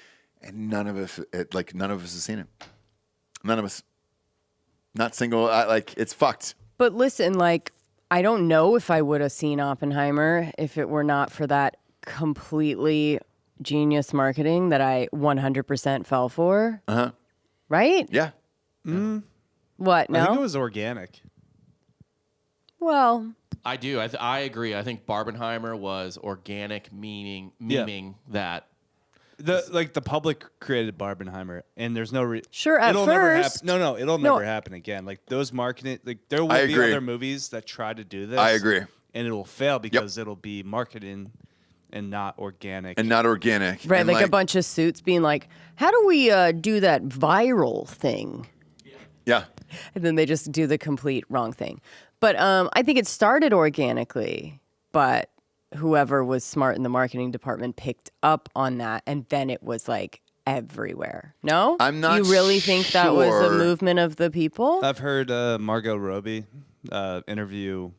and none of us has seen it. None of us. Not single. Like it's fucked. But listen, like I don't know if I would have seen Oppenheimer if it were not for that completely genius marketing that I 100% fell for. Right? Yeah. What? No. I think it was organic. Well, I do. I agree. I think Barbenheimer was organic, meaning that The public created Barbenheimer, and there's no sure at it'll never happen. first. No, it'll never happen again. Like those marketing, like there will be other movies that try to do this. I agree, and it will fail because it'll be marketing and not organic. Right, and like a bunch of suits being like, "How do we do that viral thing?" Yeah. And then they just do the complete wrong thing. But I think it started organically, but whoever was smart in the marketing department picked up on that, and then it was like everywhere. No? I'm not You really think that was a sure. movement of the people? I've heard Margot Robbie interview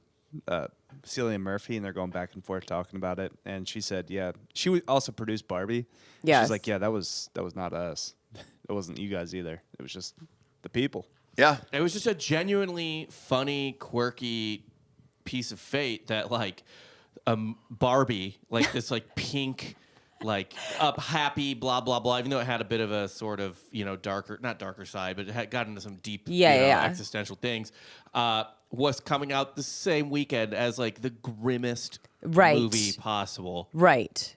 Cillian Murphy, and they're going back and forth talking about it. And she said, yeah, she also produced Barbie. Yes. She's like, yeah, that was not us. It wasn't you guys either. It was just the people. Yeah. it was just a genuinely funny, quirky piece of fate that like Barbie, like this like pink, like up happy, blah blah blah. Even though it had a bit of a sort of not darker side, but it had gotten into some deep existential things. Was coming out the same weekend as like the grimmest movie possible. Right.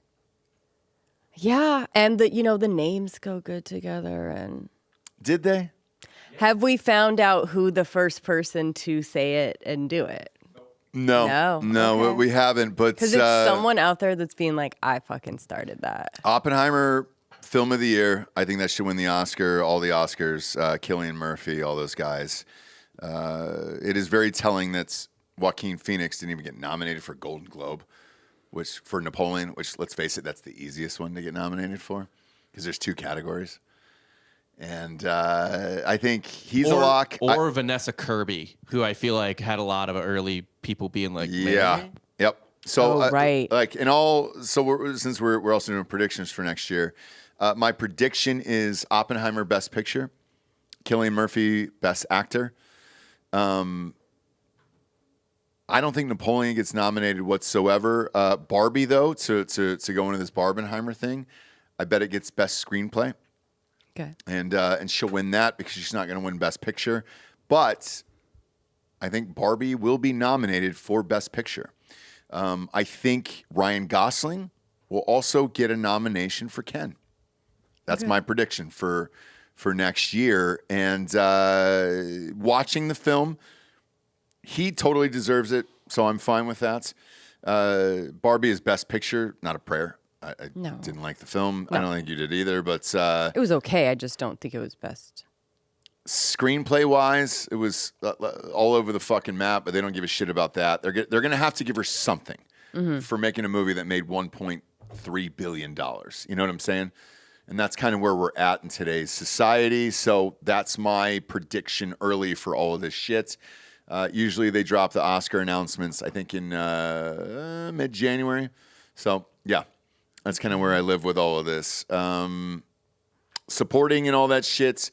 Yeah, and the names go good together. And Did they? have we found out who the first person to say it and do it? No, Okay. we haven't. But Because it's someone out there that's being like, I fucking started that. Oppenheimer, film of the year. I think that should win the Oscar. All the Oscars. Cillian Murphy, all those guys. It is very telling that Joaquin Phoenix didn't even get nominated for Golden Globe, which for Napoleon. Which, let's face it, that's the easiest one to get nominated for, because there's 2 categories. And I think he's a lock. Or Vanessa Kirby, who I feel like had a lot of early people being like, yeah, man. yep. So right. Since we're also doing predictions for next year, my prediction is Oppenheimer Best Picture, Cillian Murphy Best Actor. I don't think Napoleon gets nominated whatsoever. Barbie though, to go into this Barbenheimer thing, I bet it gets Best Screenplay. Okay. And she'll win that because she's not going to win Best Picture. But I think Barbie will be nominated for Best Picture. I think Ryan Gosling will also get a nomination for Ken. That's my prediction for next year. And watching the film, he totally deserves it, so I'm fine with that. Barbie is Best Picture, not a prayer. I didn't like the film. No. I don't think you did either, but it was okay. I just don't think it was best. Screenplay wise, it was all over the fucking map, but they don't give a shit about that. They're going to have to give her something for making a movie that made $1.3 billion. You know what I'm saying? And that's kind of where we're at in today's society. So that's my prediction early for all of this shit. Usually they drop the Oscar announcements, I think, in mid-January. So, yeah. That's kind of where I live with all of this. Supporting and all that shit.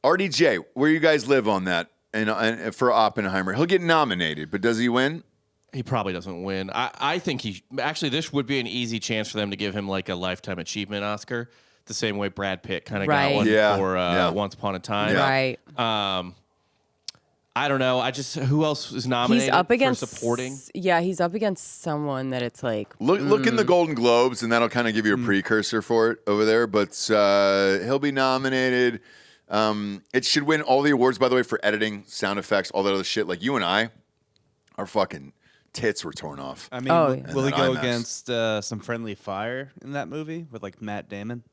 RDJ, where you guys live on that and for Oppenheimer? He'll get nominated, but does he win? He probably doesn't win. I think this would be an easy chance for them to give him like a Lifetime Achievement Oscar, the same way Brad Pitt kind of got one for Once Upon a Time. Yeah. Right. I don't know. Who else is nominated for supporting? Yeah, he's up against someone that it's like. Look in the Golden Globes, and that'll kind of give you a precursor for it over there. But he'll be nominated. It should win all the awards, by the way, for editing, sound effects, all that other shit. Like you and I, our fucking tits were torn off. I mean, will he go against some friendly fire in that movie with like Matt Damon?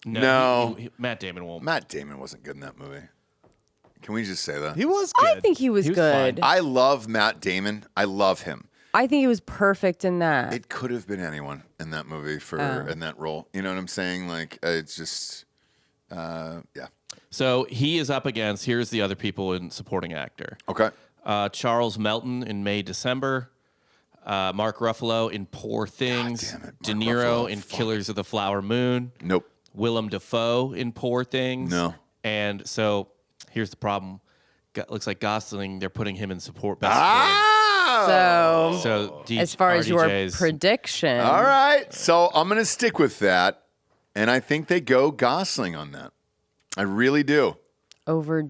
No. Matt Damon won't. Matt Damon wasn't good in that movie. Can we just say that? He was good. I think he was good. fine. I love Matt Damon. I love him. I think he was perfect in that. It could have been anyone in that movie in that role. You know what I'm saying? Like, it's just, yeah. So he is up against, here's the other people in supporting actor. Okay. Charles Melton in May, December. Mark Ruffalo in Poor Things. God damn it. De Mark Niro Ruffalo, in fuck. Killers of the Flower Moon. Nope. Willem Dafoe in Poor Things. No. And so here's the problem. Looks like Gosling, they're putting him in support best So, So as far as your RDJ's prediction. All right. So I'm going to stick with that. And I think they go Gosling on that. I really do. Over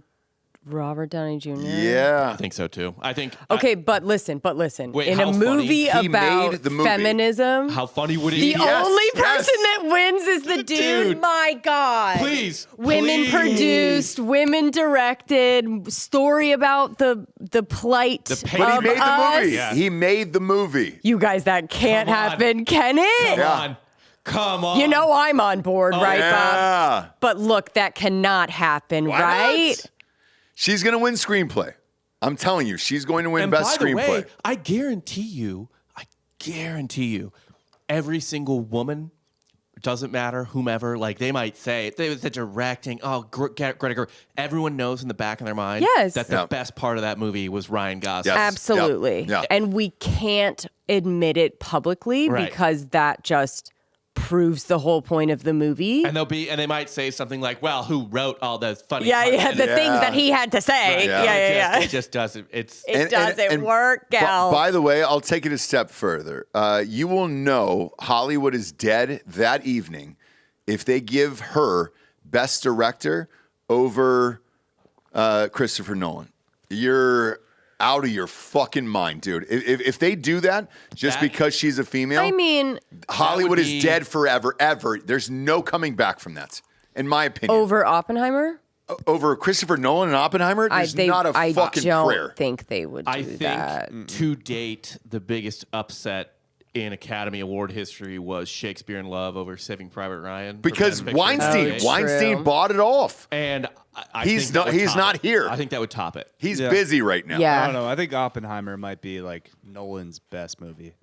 Robert Downey Jr.? Yeah. I think so too. I think. Okay, but listen. Wait, in a how funny? movie He about made the movie. feminism, How funny would it the be? only Yes. person that wins is the dude. Dude. My God. Please. Women please. produced, women directed, story about the plight The pain. But he of made the us. movie. Yeah. He made the movie. You guys, that can't Come on. happen, can it? Come on. You know I'm on board, right, Bob? Yeah. But look, that cannot happen, Why right? not? She's going to win screenplay. I'm telling you, she's going to win And best by the screenplay. way, I guarantee you, every single woman, doesn't matter, whomever, like they might say, the directing, Greta Gerwig, everyone knows in the back of their mind Yes. that the best part of that movie was Ryan Gosling. Yes. Absolutely. Yep. Yep. And we can't admit it publicly Right. because that just proves the whole point of the movie. And they might say something like, well, who wrote all those funny yeah, parts? the things that he had to say. Right. Yeah. It just doesn't. It Doesn't work, gals. By the way, I'll take it a step further. You will know Hollywood is dead that evening if they give her Best Director over Christopher Nolan. You're out of your fucking mind, dude. If they do that just because she's a female, I mean, Hollywood would is be- dead forever, ever. There's no coming back from that, in my opinion. over Oppenheimer? Over Christopher Nolan and Oppenheimer, there's not a fucking I don't prayer. think they would do I think that. to date, the biggest upset in Academy Award history was Shakespeare in Love over Saving Private Ryan. for Because Best Picture. Weinstein True. bought it off. And I He's think that not- would he's top not it. here. I think that would top it. He's Yeah. busy right now. Yeah. I don't know. I think Oppenheimer might be like Nolan's best movie.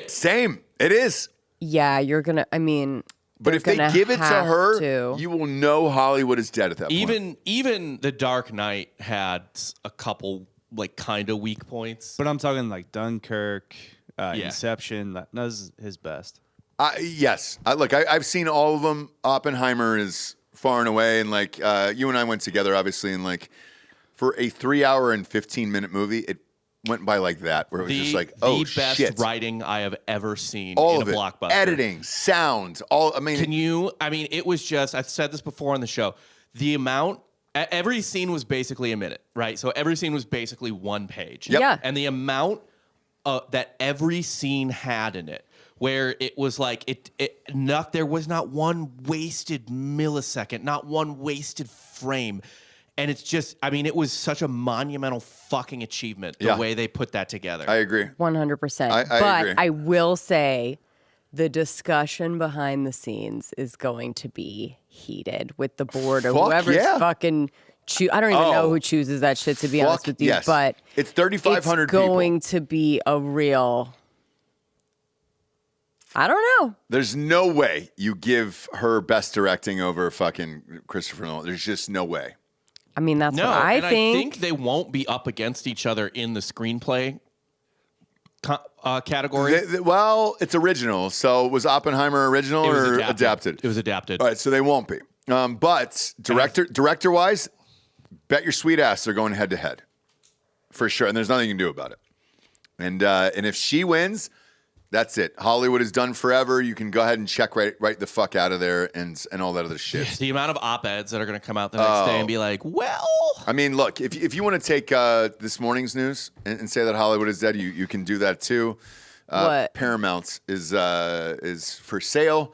Same. It is. Yeah, you're going to, I mean, But they're if they gonna give it to have her, to. you will know Hollywood is dead at that point. Even The Dark Knight had a couple like kind of weak points. But I'm talking like Dunkirk, Yeah. Inception. That's his best. Yes. Look, I've seen all of them. Oppenheimer is far and away. And like you and I went together, obviously, and like for a 3-hour and 15-minute movie, it went by like that, where it was just like, oh, the best shit. writing I have ever seen All in of a it. blockbuster. Editing, sound, all. I mean, It was just, I've said this before on the show, the amount, every scene was basically a minute, right? So every scene was basically one page. Yep. Yeah. And the amount that every scene had in it, where it was like, there was not one wasted millisecond, not one wasted frame. And it's just, it was such a monumental fucking achievement, the way they put that together. I agree. 100%. I But agree. I will say the discussion behind the scenes is going to be heated with the board or Fuck whoever's yeah. fucking I don't even know who chooses that shit, to be honest with you. Yes. But It's 3,500 it's going to be a real, I don't know. There's no way you give her best directing over fucking Christopher Nolan. There's just no way. I mean, that's No, what I and think. I think they won't be up against each other in the screenplay category. Well, it's original. So was Oppenheimer original It was or adapted? It was adapted. All right, so they won't be. But director-wise, bet your sweet ass they're going head to head for sure, and there's nothing you can do about it. And if she wins, that's it. Hollywood is done forever. You can go ahead and check right the fuck out of there and all that other shit. The amount of op-eds that are going to come out the next day and be like, well, I mean, look, if you want to take this morning's news and say that Hollywood is dead, you can do that too. What? Paramount is for sale,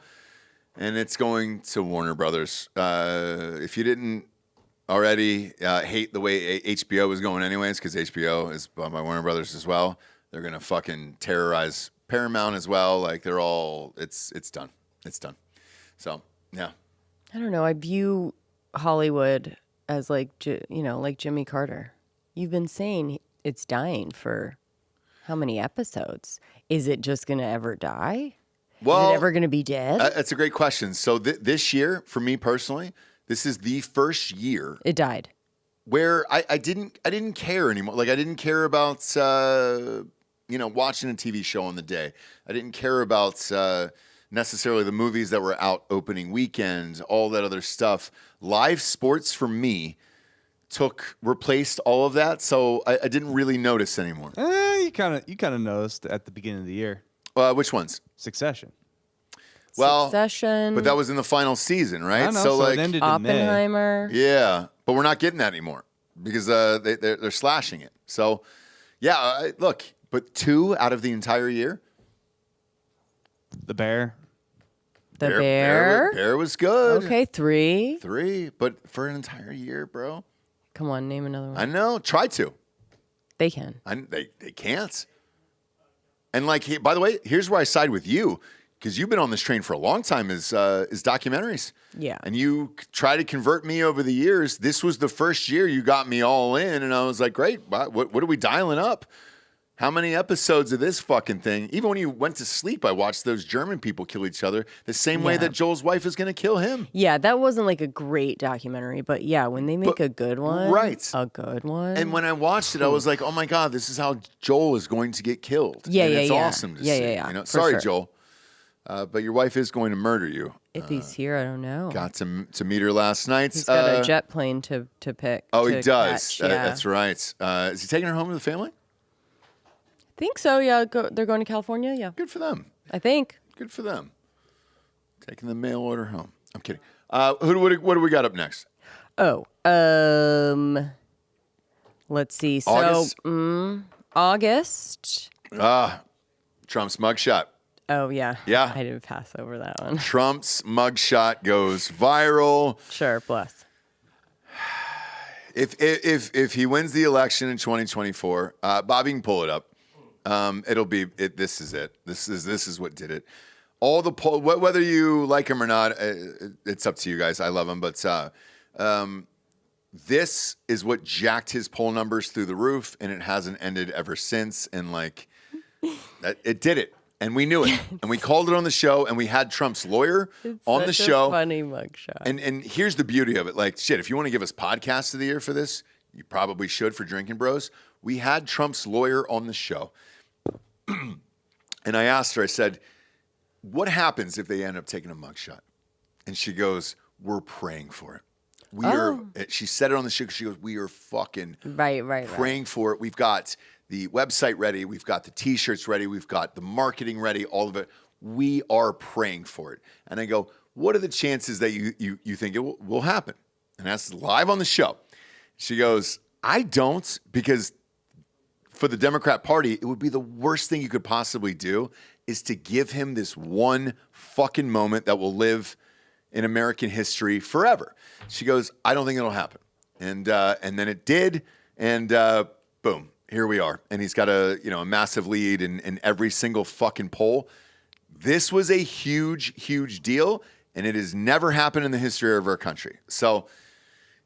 and it's going to Warner Brothers. If you didn't already hate the way HBO is going anyways, because HBO is bought by Warner Brothers as well, they're going to fucking terrorize Paramount as well. Like they're all, it's done. It's done. So, yeah. I don't know. I view Hollywood as like Jimmy Carter. You've been saying it's dying for how many episodes? Is it just going to ever die? Well, Is it ever going to be dead? That's a great question. So this year, for me personally, This is the first year It died. where I didn't care anymore. Like I didn't care about watching a TV show on the day. I didn't care about necessarily the movies that were out opening weekend, all that other stuff. Live sports for me replaced all of that, so I didn't really notice anymore. You kind of noticed at the beginning of the year. Which ones? Succession. Well, Succession. but that was in the final season, right? I know, so it ended in May. Oppenheimer. Yeah, but we're not getting that anymore because they're slashing it. So, yeah, look, but 2 out of the entire year. The Bear. The Bear. Bear was good. Okay, 3. 3, but for an entire year, bro. Come on, name another one. I know. Try to. They can. They can't. And by the way, here's where I side with you. Because you've been on this train for a long time, is documentaries. Yeah. And you try to convert me over the years. This was the first year you got me all in, and I was like, great. What are we dialing up? How many episodes of this fucking thing? Even when you went to sleep, I watched those German people kill each other the same way that Joel's wife is going to kill him. Yeah, that wasn't like a great documentary, but yeah, when they make a good one, right? A good one. And when I watched it, I was like, oh my god, this is how Joel is going to get killed. Yeah, and yeah, it's yeah. awesome to Yeah, see. yeah, yeah, You know? for Sorry, sure. Joel. But your wife is going to murder you. If he's here, I don't know. Got to meet her last night. He's got a jet plane to pick. Oh, to he does. catch, yeah. That's right. Is he taking her home to the family? I think so. Yeah, they're going to California. Yeah, Good for them. I think. Good for them. Taking the mail order home. I'm kidding. What do we got up next? Oh, let's see. So, August? August. Trump's mugshot. Oh yeah. Yeah. I didn't pass over that one. Trump's mugshot goes viral. Sure. Bless. If he wins the election in 2024, Bobby can pull it up. It'll be it. This is it. This is what did it. All the poll, whether you like him or not, it's up to you guys. I love him, but this is what jacked his poll numbers through the roof, and it hasn't ended ever since. And it did it, and we knew it, and we called it on the show, and we had Trump's lawyer on the show. Funny mugshot. And here's the beauty of it. If you want to give us podcast of the year for this, you probably should for Drinking Bros. We had Trump's lawyer on the show. And I asked her, I said, what happens if they end up taking a mugshot? And she goes, we're praying for it. She said it on the show. She goes, we are fucking praying for it. We've got the website ready. We've got the T-shirts ready. We've got the marketing ready, all of it. We are praying for it. And I go, what are the chances that you think it will happen? And that's live on the show. She goes, I don't, because for the Democrat Party, it would be the worst thing you could possibly do is to give him this one fucking moment that will live in American history forever. She goes, I don't think it'll happen. And then it did, and boom, here we are. And he's got a massive lead in every single fucking poll. This was a huge, huge deal, and it has never happened in the history of our country. So,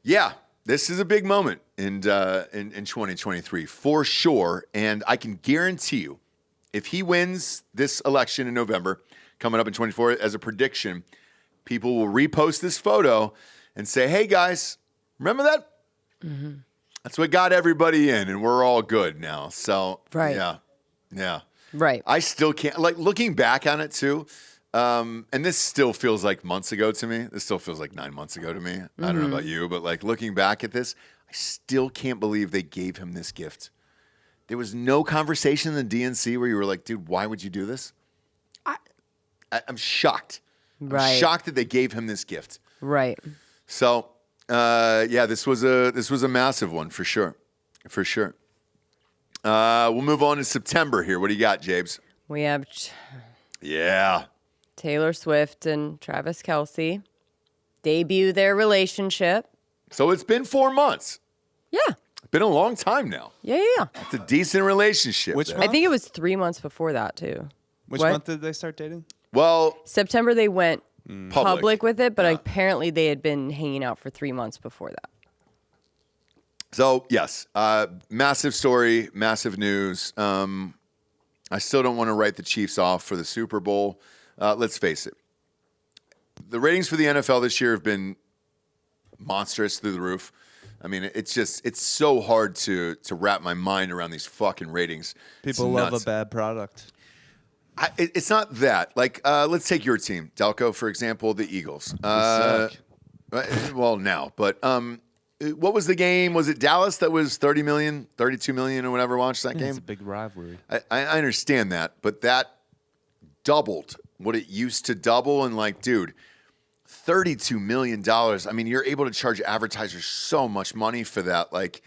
yeah. This is a big moment in 2023 for sure, and I can guarantee you, if he wins this election in November, coming up in 24 as a prediction, people will repost this photo and say, "Hey guys, remember that? Mm-hmm. That's what got everybody in, and we're all good now." So, yeah, right. I still can't looking back on it too. And this still feels like months ago to me. This still feels like 9 months ago to me. I don't know about you, but looking back at this, I still can't believe they gave him this gift. There was no conversation in the DNC where you were like, dude, why would you do this? I'm shocked. Right. I'm shocked that they gave him this gift. Right. So, this was a massive one for sure. For sure. We'll move on to September here. What do you got, Jabes? We have Taylor Swift and Travis Kelce debut their relationship. So it's been 4 months. Yeah. It's been a long time now. Yeah. It's a decent relationship. Which there. month? I think it was 3 months before that, too. Which What? month did they start dating? Well, September, they went public with it, but Yeah. apparently they had been hanging out for 3 months before that. so yes, massive story, massive news. I still don't want to write the Chiefs off for the Super Bowl. Let's face it. The ratings for the NFL this year have been monstrous through the roof. I mean, it's so hard to wrap my mind around these fucking ratings. People love a bad product. It's not that. Like, let's take your team, Delco, for example, the Eagles. Well, now, but what was the game? Was it Dallas that was 30 million, 32 million or whatever watched that game? It's a big rivalry. I understand that, but that doubled what it used to double. And like, dude, $32 million. I mean, you're able to charge advertisers so much money for that. Like,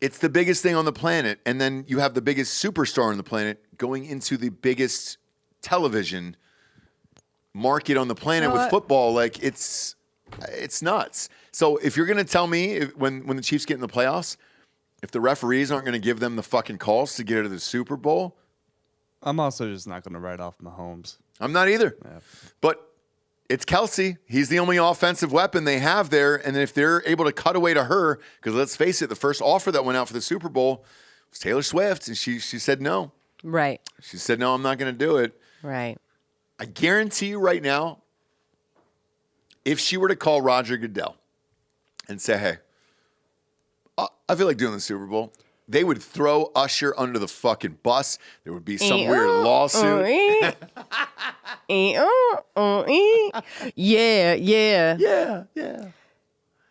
it's the biggest thing on the planet. And then you have the biggest superstar on the planet going into the biggest television market on the planet with football. Like, it's nuts. So if you're going to tell me when the Chiefs get in the playoffs, if the referees aren't going to give them the fucking calls to get out of the Super Bowl, I'm also just not going to write off Mahomes. I'm not either. Yeah. But it's Kelce. He's the only offensive weapon they have there. And if they're able to cut away to her, because let's face it, the first offer that went out for the Super Bowl was Taylor Swift. And she said no. Right. She said, no, I'm not going to do it. Right. I guarantee you right now, if she were to call Roger Goodell and say, hey, I feel like doing the Super Bowl, they would throw Usher under the fucking bus. There would be some weird lawsuit. Yeah. Yeah.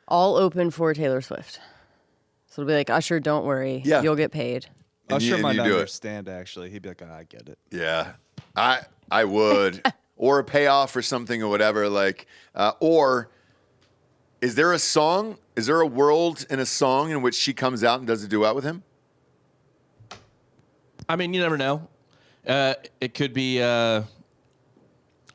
All open for Taylor Swift. So it'll be like, Usher, don't worry. Yeah. You'll get paid. Usher might do understand, actually. He'd be like, I get it. Yeah, I would. Or a payoff or something or whatever. Like, or is there a song? Is there a world in a song in which she comes out and does a duet with him? I mean, you never know. It could be, I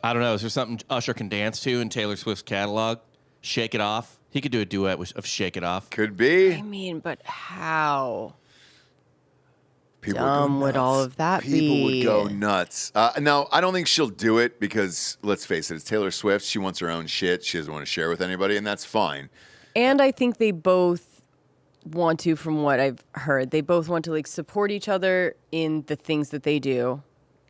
don't know. Is there something Usher can dance to in Taylor Swift's catalog? Shake It Off. He could do a duet of Shake It Off. Could be. I mean, but how? People dumb would all of that People be? would go nuts. No, I don't think she'll do it because, let's face it, it's Taylor Swift. She wants her own shit. She doesn't want to share with anybody, and that's fine. And I think they both want to, from what I've heard, they both want to like support each other in the things that they do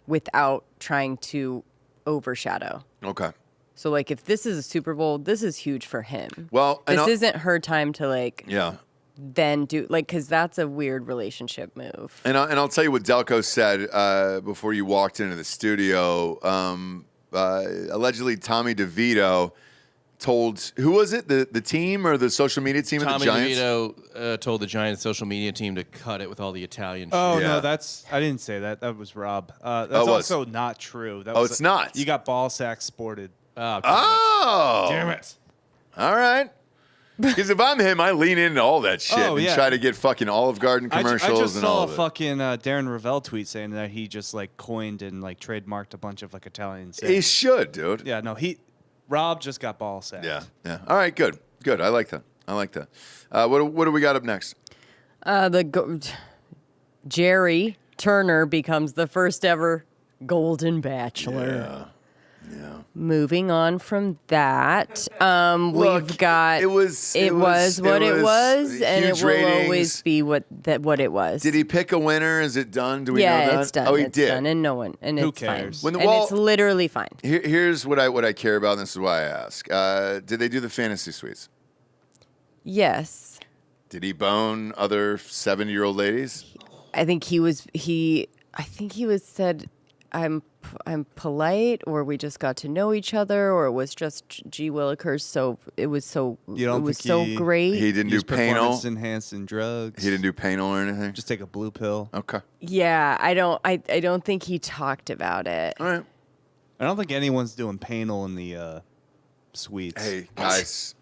without trying to overshadow. Okay. So like if this is a Super Bowl, this is huge for him. Well, this isn't her time to like yeah. then do like because that's a weird relationship move. And I'll tell you what Delco said before you walked into the studio. Allegedly, Tommy DeVito told, who was it? The team or the social media team of the Giants? Tommy DeVito told the Giants social media team to cut it with all the Italian shit. Oh, Yeah. no, I didn't say that. That was Rob. That's also not true. That was it's not? You got ball sack sported. Oh. Damn it. All right. Because if I'm him, I lean into all that shit and try to get fucking Olive Garden commercials I just and all saw of a it. fucking Darren Ravel tweet saying that he just like coined and like trademarked a bunch of like Italian He sayings. should, dude. Yeah, no, Rob just got ball sacked. Yeah. All right, good. I like that. What do we got up next? Jerry Turner becomes the first ever Golden Bachelor. Yeah. Moving on from that, Look, we've got it was what it was, and it huge will ratings. always be what it was. Did he pick a winner? Is it done? Do we know that? It's done. Oh, he it's did. done, and no one, and Who it's cares? fine. It's literally fine. Here's what I care about, and this is why I ask. Did they do the fantasy suites? Yes, Did he bone other 70-year-old ladies? I think he said, I'm polite, or we just got to know each other, or it was just G Willikers. So it was so great. He didn't do Use panel. performance-enhancing drugs. He didn't do panel or anything. Just take a blue pill. Okay. Yeah, I don't think he talked about it. All right. I don't think anyone's doing panel in the suites. Hey, guys.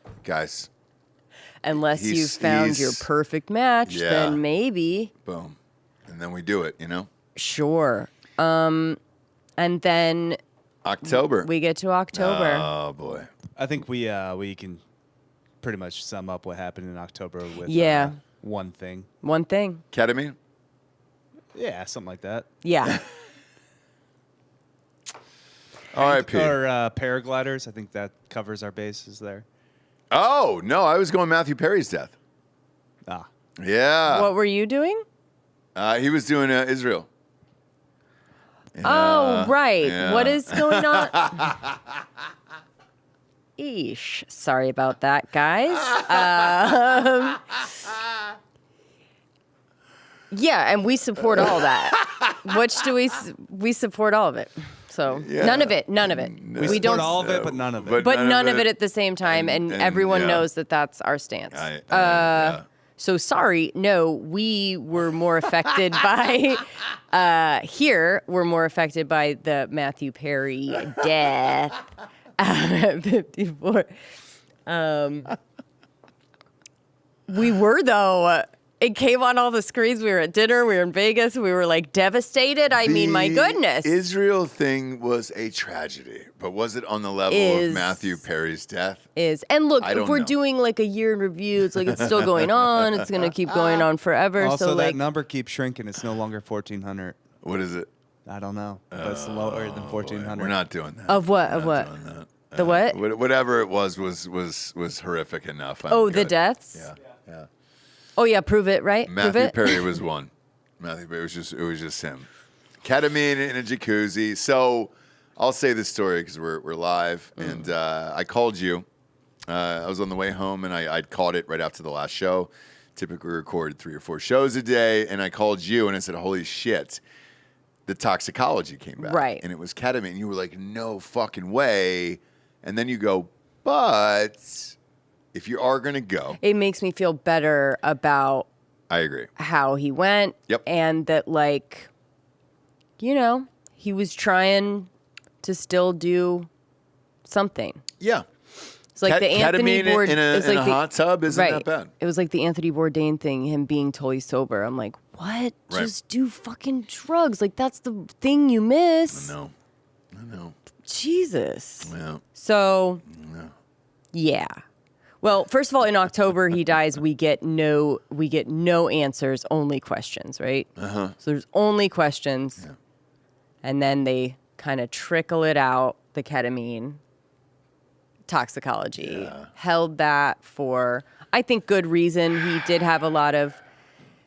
Unless you found your perfect match, then maybe. Boom. And then we do it, Sure. And then October. we get to October. Oh, boy. I think we can pretty much sum up what happened in October with one thing. One thing. Ketamine? Yeah, something like that. Yeah. R.I.P. Or paragliders. I think that covers our bases there. Oh, no, I was going Matthew Perry's death. Ah. Yeah. What were you doing? He was doing Israel. Oh, right. Yeah. What is going on? Eesh. Sorry about that, guys. Yeah, and we support all that. Which do we support all of it. So none of it. We don't all of it, but none of it. But none of it at the same time, and everyone knows that that's our stance. So sorry, no, we were more affected by we're more affected by the Matthew Perry death at 54. We were, though. It came on all the screens. We were at dinner. We were in Vegas. We were like devastated. I mean, my goodness. Israel thing was a tragedy, but was it on the level of Matthew Perry's death? And look, if we're doing like a year in review, it's like it's still going on. It's going to keep going on forever. Also, so that like, number keeps shrinking. It's no longer 1,400. What is it? I don't know. But it's lower than 1,400. We're not doing that. Of what? Of what? The what? Whatever it was horrific enough. The deaths? Yeah. Oh yeah, prove it, right? Matthew Perry was one. Matthew Perry it was just him. Ketamine in a jacuzzi. So I'll say this story because we're live, and I called you. I was on the way home, and I'd caught it right after the last show. Typically record 3 or 4 shows a day, and I called you, and I said, "Holy shit!" The toxicology came back, right? And it was ketamine. And you were like, "No fucking way!" And then you go, "But." If you are going to go. It makes me feel better about I agree. How he went. Yep. And that, like, he was trying to still do something. Yeah. It's like the Anthony Bourdain in a hot tub isn't that bad. It was like the Anthony Bourdain thing, him being totally sober. I'm like, what? Right. Just do fucking drugs. Like, that's the thing you miss. I know. Jesus. Yeah. So, yeah. Well, first of all, in October he dies. We get no answers, only questions, right? Uh-huh. So there's only questions, and then they kind of trickle it out. The ketamine toxicology held that for, I think, good reason. He did have a lot of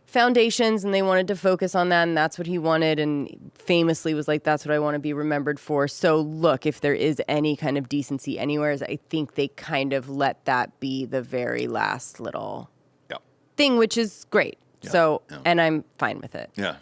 foundations, and they wanted to focus on that, and that's what he wanted, and famously was like, that's what I want to be remembered for. So look, if there is any kind of decency anywhere, I think they kind of let that be the very last little thing, which is great. And I'm fine with it. Yeah.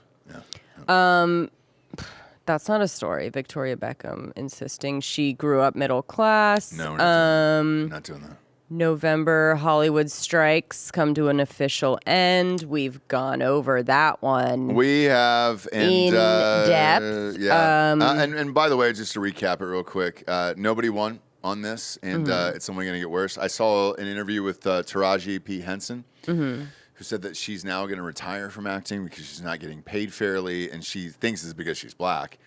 That's not a story. Victoria Beckham insisting she grew up middle class. No, we're not doing that. November, Hollywood strikes come to an official end. We've gone over that one. We have. And, in depth. Yeah. And by the way, just to recap it real quick, nobody won on this, and it's only going to get worse. I saw an interview with Taraji P. Henson, who said that she's now going to retire from acting because she's not getting paid fairly, and she thinks it's because she's black.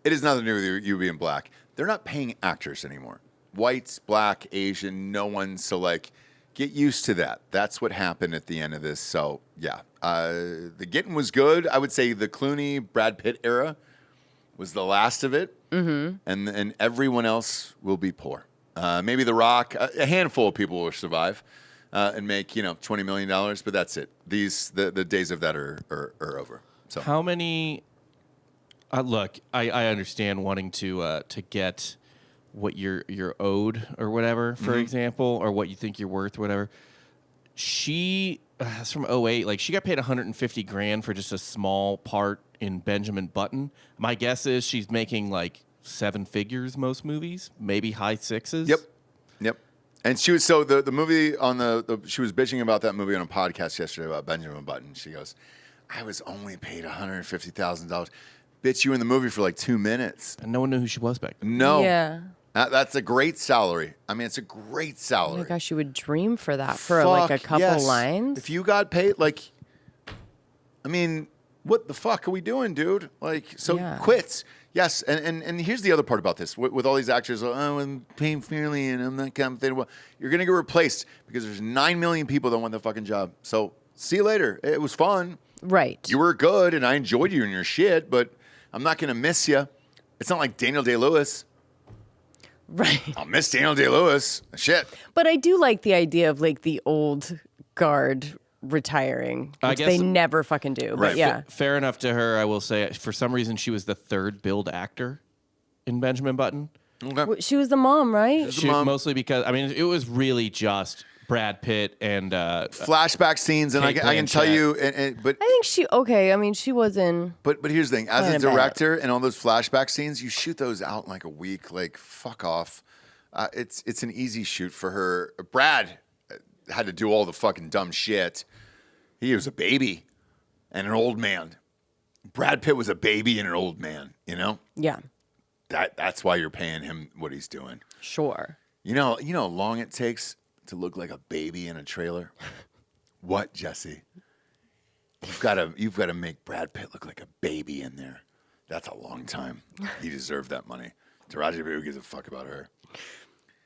It has nothing to do with you being black. They're not paying actors anymore. Whites, black, Asian, no one. So, like, get used to that. That's what happened at the end of this. So, yeah. The getting was good. I would say the Clooney, Brad Pitt era was the last of it. Mm-hmm. And everyone else will be poor. Maybe The Rock, a handful of people will survive and make, $20 million, but that's it. The days of that are over. So how many... look, I understand wanting to get... what you're owed or whatever, for example, or what you think you're worth or whatever. She, that's from 2008, like she got paid $150,000 for just a small part in Benjamin Button. My guess is she's making like 7 figures most movies, maybe high 6s. Yep. And she was, so the movie she was bitching about that movie on a podcast yesterday about Benjamin Button. She goes, I was only paid $150,000. Bitch, you were in the movie for like 2 minutes. And no one knew who she was back then. No. Yeah. That's a great salary. I mean, it's a great salary. Oh my gosh, you would dream for that for like a couple lines. If you got paid, like, I mean, what the fuck are we doing, dude? Like, so quits. Yes, and here's the other part about this. With all these actors, I'm paying fairly and I'm not compensated well. You're going to get replaced because there's 9 million people that want the fucking job. So see you later. It was fun. Right. You were good and I enjoyed you and your shit, but I'm not going to miss you. It's not like Daniel Day-Lewis. Right. I'll miss Daniel Day-Lewis. Shit. But I do like the idea of like the old guard retiring, which they never fucking do. Right. But yeah. Fair enough to her, I will say. For some reason, she was the third billed actor in Benjamin Button. Okay. She was the mom, right? Mostly because, I mean, it was really just Brad Pitt and flashback scenes, and I can tell you, but I think she was in. But here's the thing: as a director, and all those flashback scenes, you shoot those out in like a week. Like fuck off. It's an easy shoot for her. Brad had to do all the fucking dumb shit. He was a baby and an old man. Brad Pitt was a baby and an old man. You know. Yeah. That's why you're paying him what he's doing. Sure. You know how long it takes to look like a baby in a trailer? What, Jesse? You've got to make Brad Pitt look like a baby in there. That's a long time. He deserved that money. Taraji P. Who gives a fuck about her?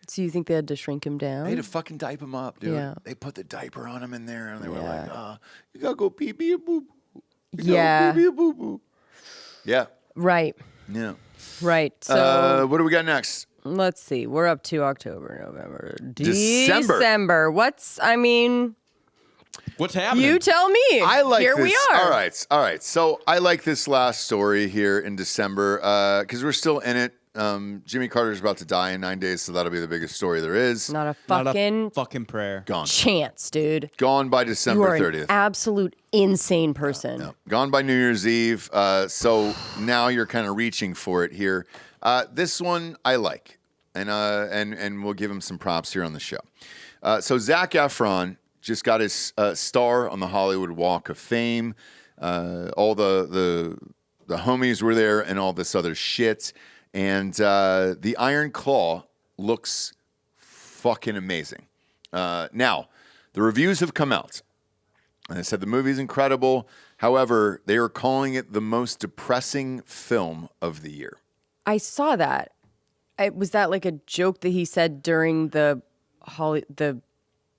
So you think they had to shrink him down? They had to fucking diaper him up, dude. Yeah. They put the diaper on him in there, and they were like, you gotta go pee pee a boo boo. Yeah. Pee pee a boo boo. Yeah. Right. Yeah. Right. So what do we got next? Let's see. We're up to October, November, December. What's happening? You tell me. I like Here this. we are. All right. So I like this last story here in December because we're still in it. Jimmy Carter's about to die in 9 days, so that'll be the biggest story there is. Not a fucking prayer. Gone. Chance, dude. Gone by December 30th. You are an absolute insane person. No. Gone by New Year's Eve. So now you're kind of reaching for it here. This one I like, and we'll give him some props here on the show. So Zac Efron just got his star on the Hollywood Walk of Fame. All the homies were there and all this other shit. And the Iron Claw looks fucking amazing. Now, the reviews have come out. And they said the movie's incredible. However, they are calling it the most depressing film of the year. I saw that. Was that like a joke that he said during the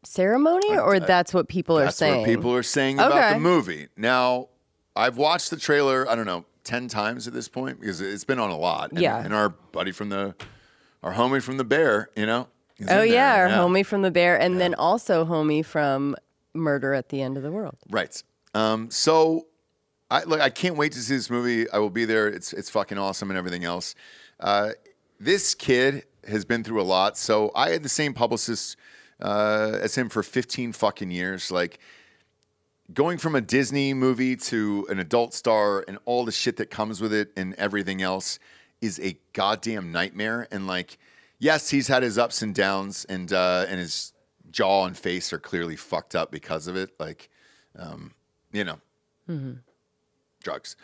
ceremony, or that's what people are saying? That's what people are saying about the movie. Now, I've watched the trailer, I don't know, 10 times at this point because it's been on a lot. And our buddy our homie from the Bear, you know? Our homie from the Bear, and then also homie from Murder at the End of the World. Right. So I can't wait to see this movie. I will be there. It's fucking awesome and everything else. This kid has been through a lot. So I had the same publicist as him for 15 fucking years. Like, going from a Disney movie to an adult star and all the shit that comes with it and everything else is a goddamn nightmare. And like, yes, he's had his ups and downs, and his jaw and face are clearly fucked up because of it. Like, drugs.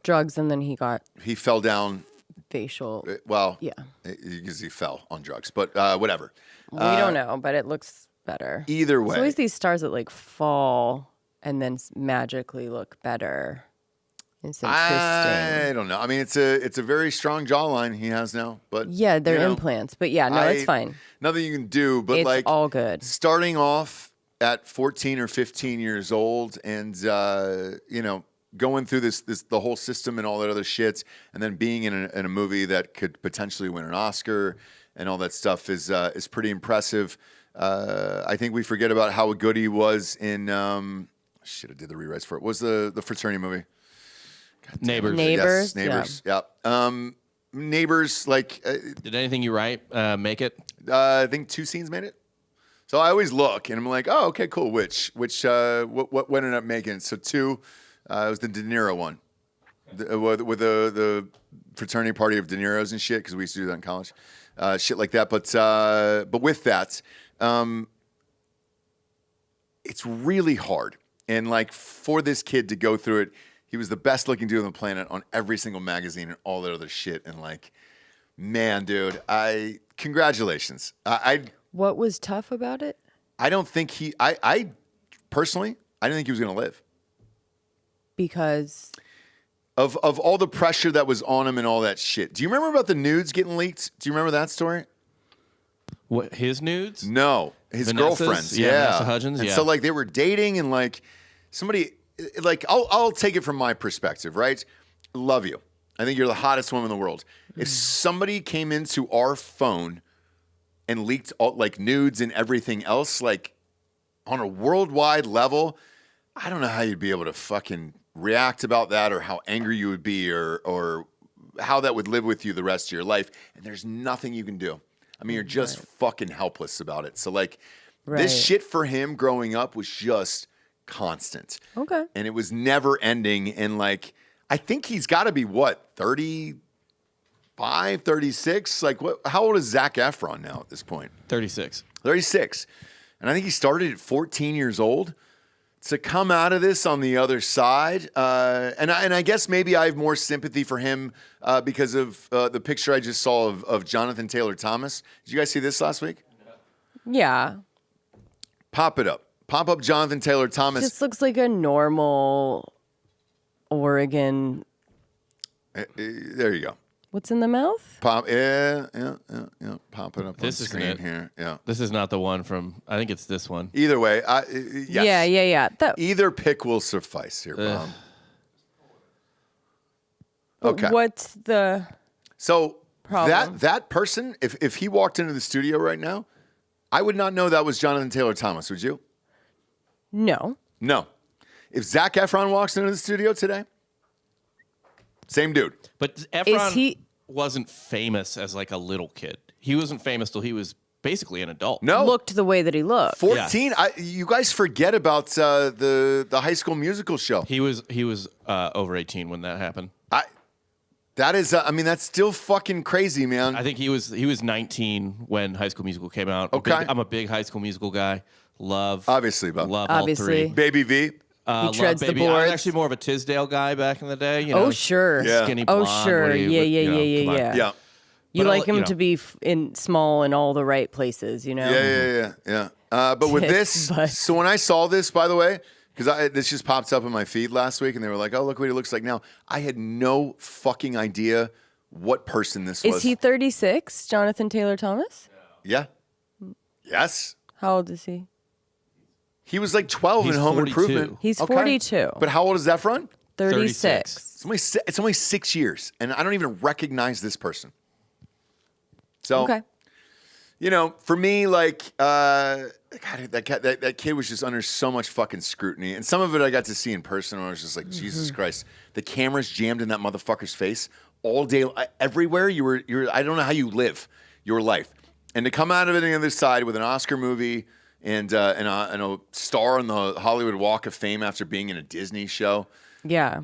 Drugs, and then he fell down. Facial. Because he fell on drugs, but whatever. We don't know, but it looks better. Either way. It's always these stars that like fall and then magically look better. It's interesting. I don't know. I mean, it's a very strong jawline he has now, but yeah, they're implants. But yeah, no, it's fine. Nothing you can do. But it's like all good. Starting off at 14 or 15 years old, and going through this the whole system and all that other shit, and then being in a movie that could potentially win an Oscar and all that stuff is pretty impressive. I think we forget about how good he was in. I did the rewrites for it. What was the fraternity movie? Neighbors. Neighbors. Yes, Neighbors. Yeah. Neighbors. Like, did anything you write make it? I think 2 scenes made it. So I always look and I'm like, oh, okay, cool. Which what ended up making it? So 2, it was the De Niro one, with the fraternity party of De Niro's and shit, because we used to do that in college, shit like that. But with that. It's really hard. And like, for this kid to go through it, he was the best looking dude on the planet on every single magazine and all that other shit. And like, man, dude, congratulations. What was tough about it? I don't think I personally, I didn't think he was going to live. Because? Of all the pressure that was on him and all that shit. Do you remember about the nudes getting leaked? Do you remember that story? What, his nudes? No, his Vanessa's? girlfriend's. Yeah, Yeah, Vanessa Hudgens, and yeah. so like they were dating, and like somebody, like I'll take it from my perspective, right? Love you. I think you're the hottest woman in the world. If somebody came into our phone and leaked all, like nudes and everything else, like on a worldwide level, I don't know how you'd be able to fucking react about that, or how angry you would be, or how that would live with you the rest of your life, and there's nothing you can do. I mean, you're just fucking helpless about it. So like, this shit for him growing up was just constant. Okay. And it was never ending. And like, I think he's got to be what, 35, 36? Like, what? How old is Zac Efron now at this point? 36. 36. And I think he started at 14 years old. To come out of this on the other side, and I guess maybe I have more sympathy for him because of the picture I just saw of Jonathan Taylor Thomas. Did you guys see this last week? Yeah. Pop it up. Pop up Jonathan Taylor Thomas. Just looks like a normal Oregon. There you go. What's in the mouth? Pop, yeah. Pop it up This on is screen here. Yeah. This is not the one from. I think it's this one. Either way, yes. Yeah. Either pick will suffice here, Bob. Okay. What's the problem? that person, if he walked into the studio right now, I would not know that was Jonathan Taylor Thomas. Would you? No. If Zac Efron walks into the studio today, same dude. But Efron wasn't famous as like a little kid. He wasn't famous till he was basically an adult. No. Looked the way that he looked. 14. Yeah. You guys forget about the High School Musical show. He was over 18 when that happened. That's still fucking crazy, man. I think he was 19 when High School Musical came out. Okay. I'm a big High School Musical guy. Obviously, Bob. Love Obviously. all three. Baby V. He treads the I boards. was actually more of a Tisdale guy back in the day. You Oh, know, sure. Yeah. Skinny blonde. sure. Woody, Yeah. come on. Yeah. You But like him to be in small in all the right places, you know? Yeah. But with Tits, this, but- so when I saw this, by the way, because this just popped up in my feed last week, and they were like, "Oh, look what he looks like now." I had no fucking idea what person this was. Is he 36, Jonathan Taylor Thomas? Yeah. Yes. How old is he? He was like 12 He's in Home 42. Improvement. He's Okay. 42. But how old is Efron? 36. It's only 6 years, and I don't even recognize this person. So, Okay. For me, like, God, that kid was just under so much fucking scrutiny, and some of it I got to see in person, and I was just like, Jesus Christ, the camera's jammed in that motherfucker's face all day, everywhere. You're. I don't know how you live your life, and to come out of it on the other side with an Oscar movie. And a star on the Hollywood Walk of Fame after being in a Disney show. Yeah.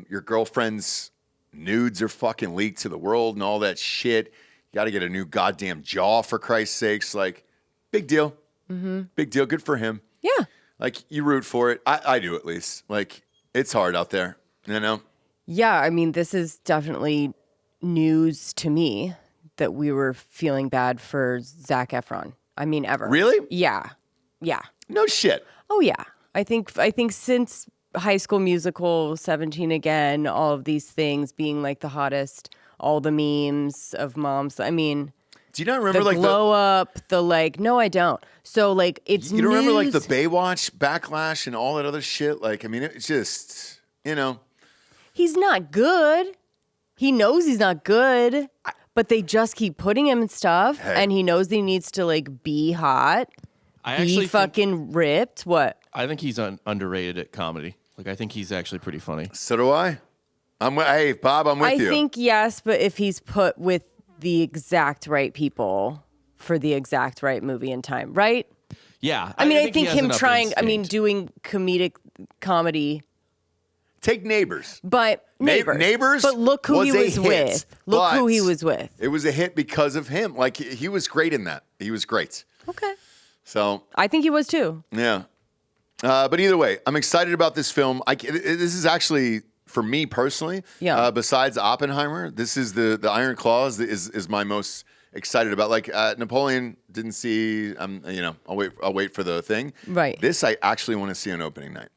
Your girlfriend's nudes are fucking leaked to the world and all that shit. You got to get a new goddamn jaw for Christ's sakes. Like, big deal. Mm-hmm. Big deal. Good for him. Yeah. Like, you root for it. I do at least. Like, it's hard out there, you know? Yeah, I mean, this is definitely news to me that we were feeling bad for Zac Efron. I mean, ever. Really? Yeah. No shit. Oh, yeah. I think since High School Musical, 17 Again, all of these things being like the hottest, all the memes of moms. I mean, do you not remember the like glow up, the like? No, I don't. So like, it's you don't remember like the Baywatch backlash and all that other shit. Like, I mean, it's just He's not good. He knows he's not good. But they just keep putting him in stuff, and he knows that he needs to like be hot, be fucking ripped. What? I think he's underrated at comedy. Like, I think he's actually pretty funny. So do I. Hey, Bob, I'm with you. I think yes, but if he's put with the exact right people for the exact right movie and time, right? Yeah. I think he has him enough trying. instinct. Doing comedic comedy. Take Neighbors. But Neighbors. But look who he was with. Look who he was with. It was a hit because of him. Like, he was great in that. He was great. Okay. So I think he was too. yeah. But either way, I'm excited about this film. This is actually, for me personally, besides Oppenheimer, this is the Iron Claws is my most excited about. Like, Napoleon didn't see. I'll wait for the thing. Right. This I actually want to see on opening night.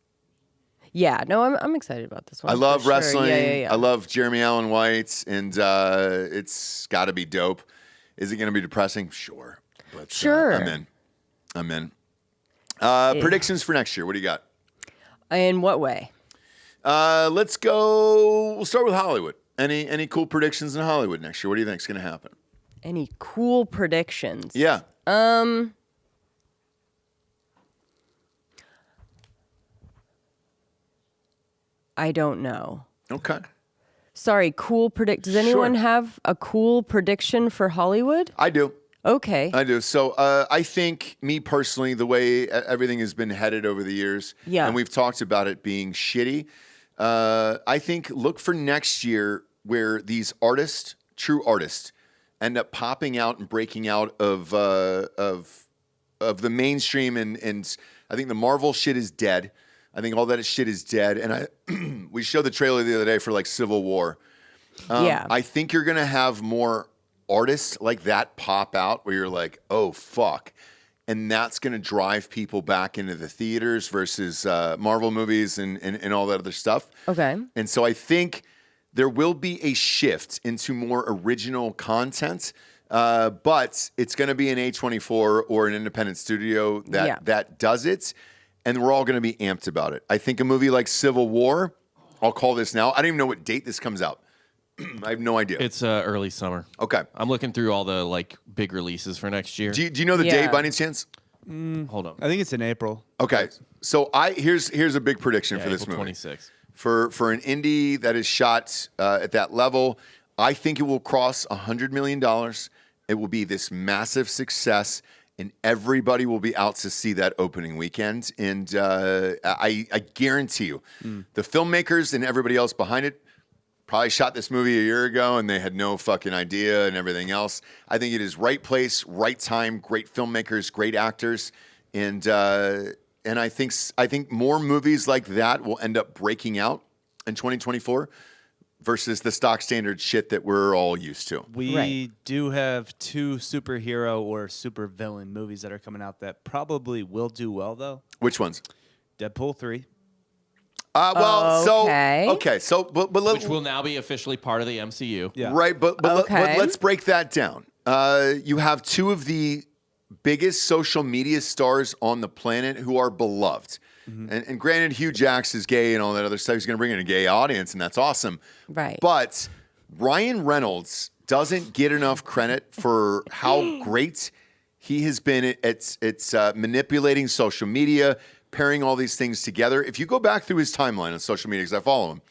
Yeah, no, I'm excited about this one. I love wrestling. Yeah. I love Jeremy Allen White, and it's got to be dope. Is it going to be depressing? Sure. But, sure. I'm in. Predictions for next year. What do you got? In what way? Let's go. We'll start with Hollywood. Any cool predictions in Hollywood next year? What do you think is going to happen? Any cool predictions? Yeah. I don't know. Okay. Sorry, cool predict. Does anyone have a cool prediction for Hollywood? I do. Okay. I do. So I think, me personally, the way everything has been headed over the years, and we've talked about it being shitty, I think look for next year where these artists, true artists, end up popping out and breaking out of the mainstream, and I think the Marvel shit is dead. I think all that shit is dead. And we showed the trailer the other day for like Civil War. I think you're gonna have more artists like that pop out where you're like, oh fuck, and that's going to drive people back into the theaters versus Marvel movies and all that other stuff. Okay. And so I think there will be a shift into more original content, but it's going to be an A24 or an independent studio that does it, and we're all going to be amped about it. I think a movie like Civil War, I'll call this now, I don't even know what date this comes out. I have no idea. It's early summer. Okay. I'm looking through all the like big releases for next year. Do you know the date by any chance? Hold on. I think it's in April. Okay. So here's a big prediction for this April movie. 26th. For an indie that is shot at that level, I think it will cross $100 million. It will be this massive success, and everybody will be out to see that opening weekend. And I guarantee you, the filmmakers and everybody else behind it probably shot this movie a year ago and they had no fucking idea and everything else. I think it is right place, right time, great filmmakers, great actors. And I think more movies like that will end up breaking out in 2024 versus the stock standard shit that we're all used to. We do have 2 superhero or supervillain movies that are coming out that probably will do well, though. Which ones? Deadpool 3. But which will now be officially part of the MCU. Yeah. Right, but let's break that down. You have 2 of the biggest social media stars on the planet who are beloved. And granted, Hugh Jackson is gay and all that other stuff. He's going to bring in a gay audience, and that's awesome. Right. But Ryan Reynolds doesn't get enough credit for how great he has been at manipulating social media, pairing all these things together. If you go back through his timeline on social media, because I follow him,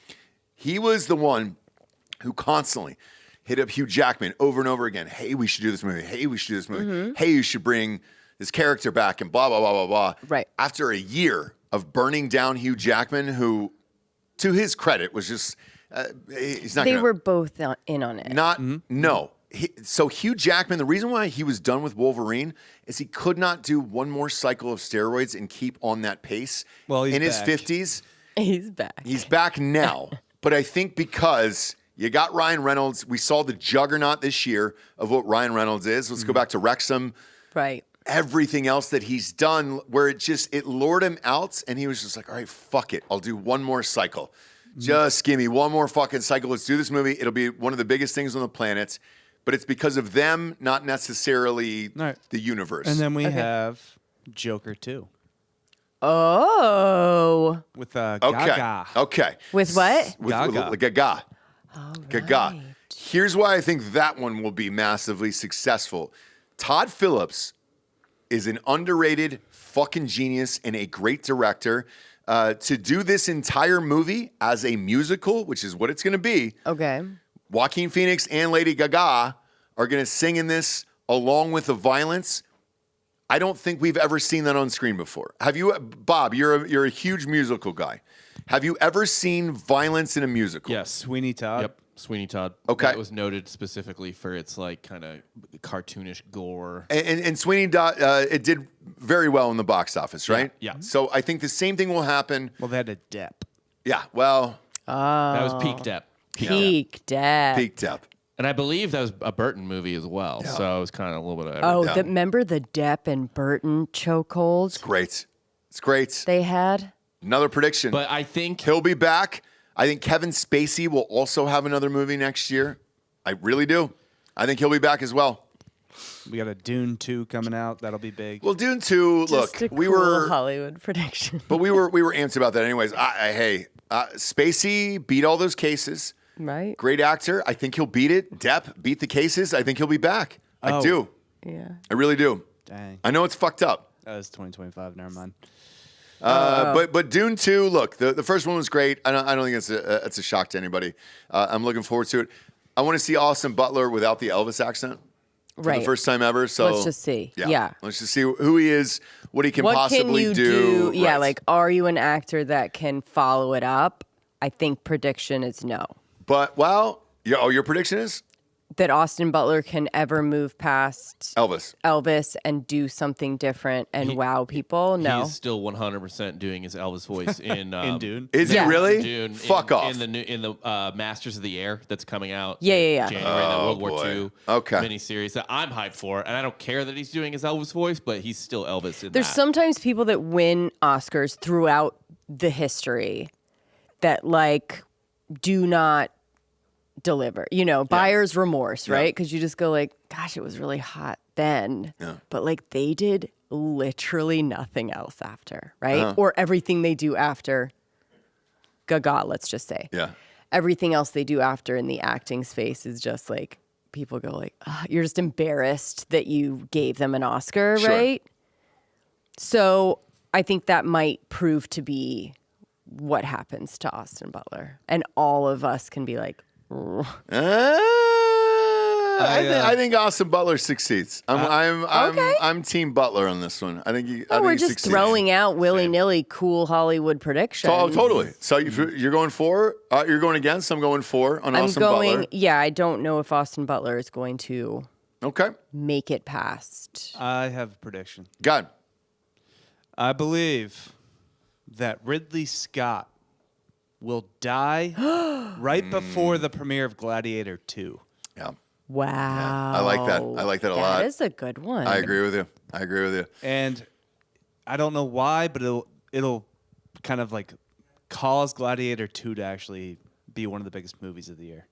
he was the one who constantly hit up Hugh Jackman over and over again. Hey, we should do this movie. Hey, we should do this movie. Hey, you should bring this character back and blah, blah, blah, blah, blah. Right. After a year of burning down Hugh Jackman, who, to his credit, was just, he's not They were both in on it. No. So Hugh Jackman, the reason why he was done with Wolverine is he could not do one more cycle of steroids and keep on that pace. Well, he's in his back. 50s. He's back. He's back now. But I think because you got Ryan Reynolds, we saw the juggernaut this year of what Ryan Reynolds is. Let's go back to Wrexham. Right. Everything else that he's done where it lured him out, and he was just like, all right, fuck it. I'll do one more cycle. Just give me one more fucking cycle. Let's do this movie. It'll be one of the biggest things on the planet. But it's because of them, not necessarily the universe. And then we have Joker 2. Oh. With Gaga. Okay. With what? With Gaga. Gaga. All Gaga. right. Here's why I think that one will be massively successful. Todd Phillips is an underrated fucking genius and a great director. To do this entire movie as a musical, which is what it's going to be. Okay. Joaquin Phoenix and Lady Gaga are going to sing in this along with the violence. I don't think we've ever seen that on screen before. Have you, Bob? You're a huge musical guy. Have you ever seen violence in a musical? Yes. Sweeney Todd. Yep. Sweeney Todd. Okay. That was noted specifically for its like kind of cartoonish gore. And Sweeney Todd, it did very well in the box office, right? Yeah. So I think the same thing will happen. Well, they had a Depp. Yeah. Well, That was peak Depp. Peak Depp. peak depth. And I believe that was a Burton movie as well. Yeah. So it was kind of a little bit of Oh, everything. remember the Depp and Burton chokehold Great. It's great. they had? Another prediction. But I think He'll be back. I think Kevin Spacey will also have another movie next year. I really do. I think he'll be back as well. We got a Dune 2 coming out. That'll be big. Well, Dune 2, Just look, a we cool were Hollywood prediction. but we were amped about that anyways. Spacey beat all those cases. Right? Great actor. I think he'll beat it. Depp beat the cases. I think he'll be back. I Oh. do. Yeah. I really do. Dang. I know it's fucked up. That was 2025. Never mind. But Dune 2, look, the first one was great. I don't think it's a shock to anybody. I'm looking forward to it. I want to see Austin Butler without the Elvis accent. For the first time ever. So let's just see. Yeah. Let's just see who he is, what he can possibly can you do. Yeah, right. like, are you an actor that can follow it up? I think prediction is no. But, your prediction is? That Austin Butler can ever move past Elvis and do something different and wow people? No. He's still 100% doing his Elvis voice in Dune. Is he really? Dune. Fuck off. In the Masters of the Air that's coming out. Yeah. January, that World War II Okay. miniseries that I'm hyped for, and I don't care that he's doing his Elvis voice, but he's still Elvis in There's that. sometimes people that win Oscars throughout the history that like do not deliver, buyer's remorse, right? Because you just go like, gosh, it was really hot then, but like they did literally nothing else after, right? Or everything they do after Gaga, let's just say. Yeah. Everything else they do after in the acting space is just like, people go like, you're just embarrassed that you gave them an Oscar, right? So I think that might prove to be what happens to Austin Butler. And all of us can be like, I think Austin Butler succeeds. I'm Team Butler on this one. I think we're he just succeeds. throwing out willy-nilly cool Hollywood predictions. Oh, totally. So you're going for? You're going against? I'm going for on Austin Butler. Yeah, I don't know if Austin Butler is going to make it past. I have a prediction. God. I believe that Ridley Scott will die right before the premiere of Gladiator 2. Yeah. Wow. Yeah, I like that. I like that a lot. That is a good one. I agree with you. And I don't know why, but it'll kind of like cause Gladiator 2 to actually be one of the biggest movies of the year.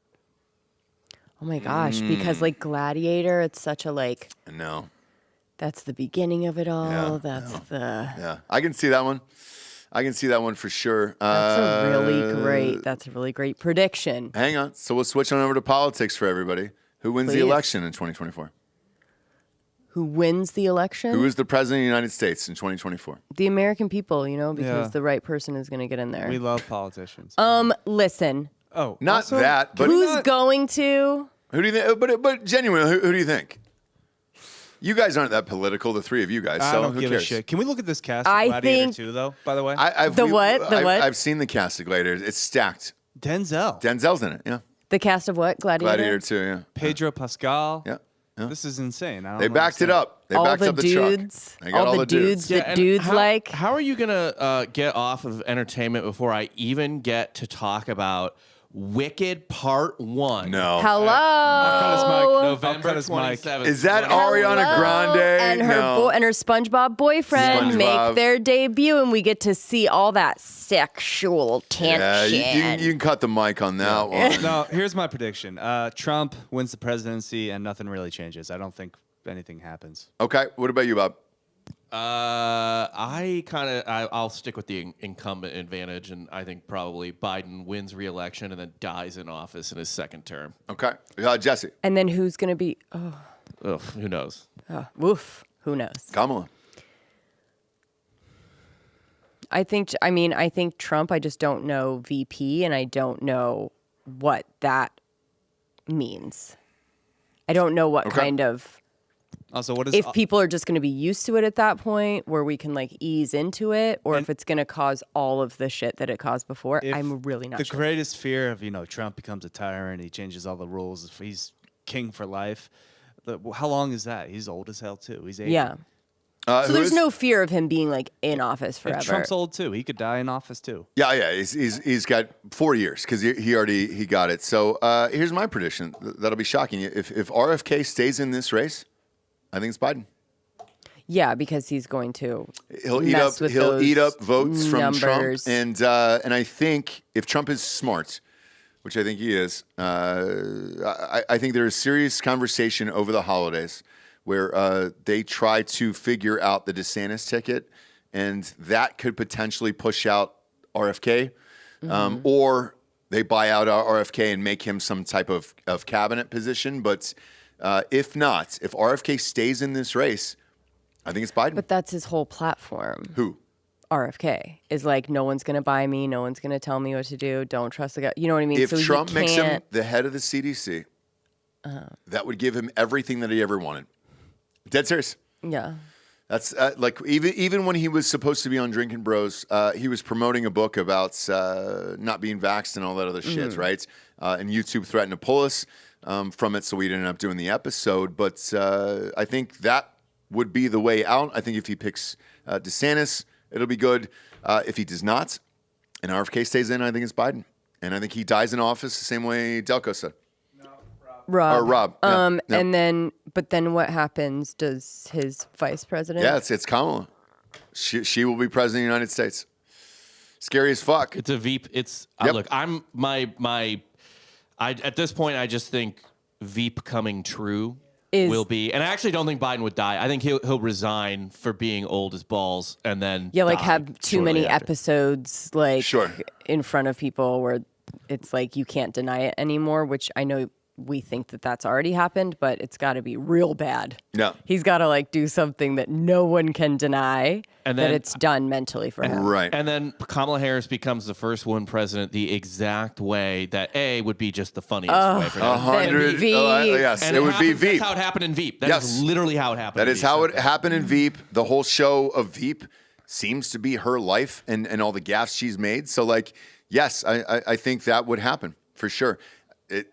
Oh my gosh, because like Gladiator, it's such a like... No. That's the beginning of it all. Yeah. I can see that one. For sure. That's a really great prediction. Hang on. So we'll switch on over to politics for everybody. Who wins the election in 2024? Who wins the election? Who is the president of the United States in 2024? The American people, because the right person is going to get in there. We love politicians. Listen. Oh, not also, that. But who's going to? Who do you think? But genuinely, who do you think? You guys aren't that political, the three of you guys. So I don't give a shit. Can we look at this cast of Gladiator 2, though, by the way? I've seen the cast of Gladiator. It's stacked. Denzel's in it, yeah. The cast of what? Gladiator 2, yeah. Pedro Pascal. Yeah. This is insane. They backed it up. They backed up the dudes, truck. They got all the dudes that dudes like. How are you going to get off of entertainment before I even get to talk about Wicked Part 1? No. Hello. November 27th. Is that Ariana Grande? And her SpongeBob boyfriend make their debut, and we get to see all that sexual tension. Yeah, you can cut the mic on that one. No, here's my prediction. Trump wins the presidency, and nothing really changes. I don't think anything happens. Okay. What about you, Bob? I'll stick with the incumbent advantage, and I think probably Biden wins re-election and then dies in office in his second term. Okay, Jesse. And then who's going to be? Who knows? Woof. Who knows? Kamala. I think Trump. I just don't know VP, and I don't know what that means. I don't know what kind of. Also, what is if people are just going to be used to it at that point, where we can like ease into it, or if it's going to cause all of the shit that it caused before. I'm really not sure. The greatest fear of Trump becomes a tyrant, he changes all the rules, he's king for life. How long is that? He's old as hell too. He's 80. Yeah. So there's no fear of him being like in office forever. If Trump's old too. He could die in office too. Yeah. He's got 4 years because he got it. So here's my prediction. That'll be shocking. If RFK stays in this race, I think it's Biden. Yeah, because he's going to. He'll eat up votes from Trump, and I think if Trump is smart, which I think he is, I think there is serious conversation over the holidays where they try to figure out the DeSantis ticket, and that could potentially push out RFK, or they buy out RFK and make him some type of cabinet position, but. If not, if RFK stays in this race, I think it's Biden. But that's his whole platform. Who? RFK is like, no one's going to buy me. No one's going to tell me what to do. Don't trust the guy. You know what I mean? If Trump makes him the head of the CDC, that would give him everything that he ever wanted. Dead serious. Yeah. That's like even when he was supposed to be on Drinking Bros, he was promoting a book about not being vaxxed and all that other shit, right? And YouTube threatened to pull us from it, so we ended up doing the episode. But I think that would be the way out. I think if he picks DeSantis, it'll be good. If he does not, and RFK stays in, I think it's Biden. And I think he dies in office the same way Delco said. Rob. Yeah. And then what happens? Does his vice president? Yeah, it's Kamala. She will be president of the United States. Scary as fuck. It's a Veep. It's look. I'm at this point. I just think Veep coming true will be, and I actually don't think Biden would die. I think he'll resign for being old as balls, and then have too many episodes in front of people where it's like you can't deny it anymore. Which I know. We think that that's already happened, but it's got to be real bad. Yeah. He's got to do something that no one can deny, and then, that it's done mentally for him. Right. And then Kamala Harris becomes the first woman president the exact way that would be just the funniest way for them. 100. Yes, and it would be Veep. That's how it happened in Veep. That is literally how it happened. That is how it happened in Veep. The whole show of Veep seems to be her life and all the gaffes she's made. So yes, I think that would happen for sure.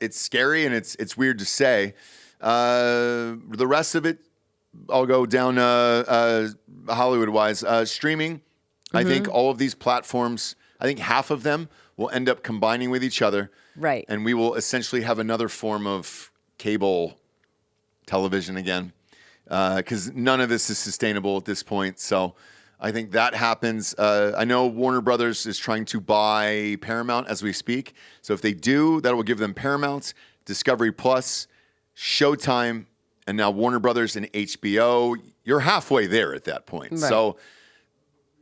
It's scary and it's weird to say. The rest of it, I'll go down Hollywood-wise. Streaming, I think all of these platforms, I think half of them will end up combining with each other. Right. And we will essentially have another form of cable television again because none of this is sustainable at this point. So I think that happens. I know Warner Brothers is trying to buy Paramount as we speak. So if they do, that will give them Paramount, Discovery Plus, Showtime, and now Warner Brothers and HBO. You're halfway there at that point. Right. So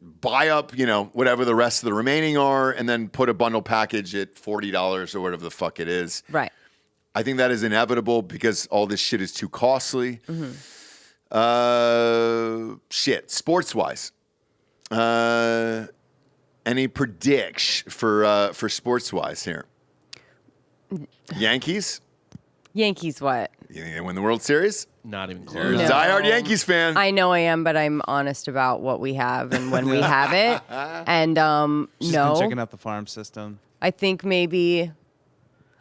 buy up, whatever the rest of the remaining are, and then put a bundle package at $40 or whatever the fuck it is. Right. I think that is inevitable because all this shit is too costly. Sports-wise. Any prediction for sports-wise here? Yankees? Yankees what? You think they win the World Series? Not even close. You're a diehard Yankees fan. I know I am, but I'm honest about what we have and when we have it. And She's been checking out the farm system. I think maybe.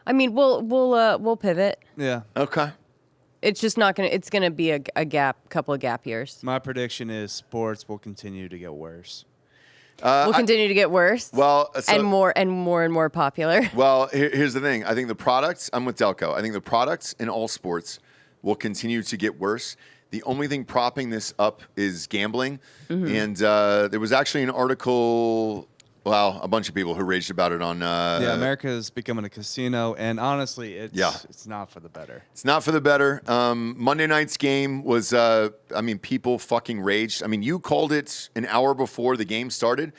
I mean, we'll pivot. Yeah. Okay. It's just not gonna. It's gonna be a couple of gap years. My prediction is sports will continue to get worse. Will continue to get worse. Well, and more popular. Well, here's the thing. I think the products. I'm with Delco. I think the products in all sports will continue to get worse. The only thing propping this up is gambling. And there was actually an article. Well, a bunch of people who raged about it on. America is becoming a casino, and honestly, it's not for the better. It's not for the better. Monday night's game was. People fucking raged. I mean, you called it an hour before the game started.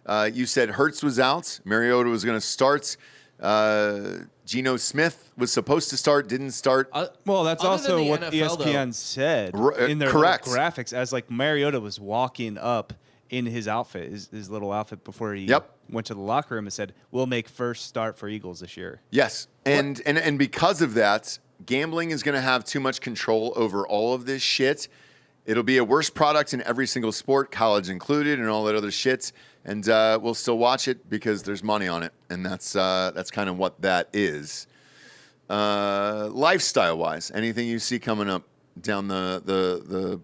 You said Hurts was out, Mariota was going to start. Geno Smith was supposed to start, didn't start. Well, that's also what NFL, ESPN said in their graphics, as Mariota was walking up in his outfit, his little outfit before he went to the locker room and said, "We'll make first start for Eagles this year." Yes, and because of that, gambling is going to have too much control over all of this shit. It'll be a worse product in every single sport, college included, and all that other shit. And we'll still watch it because there's money on it, and that's kind of what that is. Lifestyle-wise, anything you see coming up down the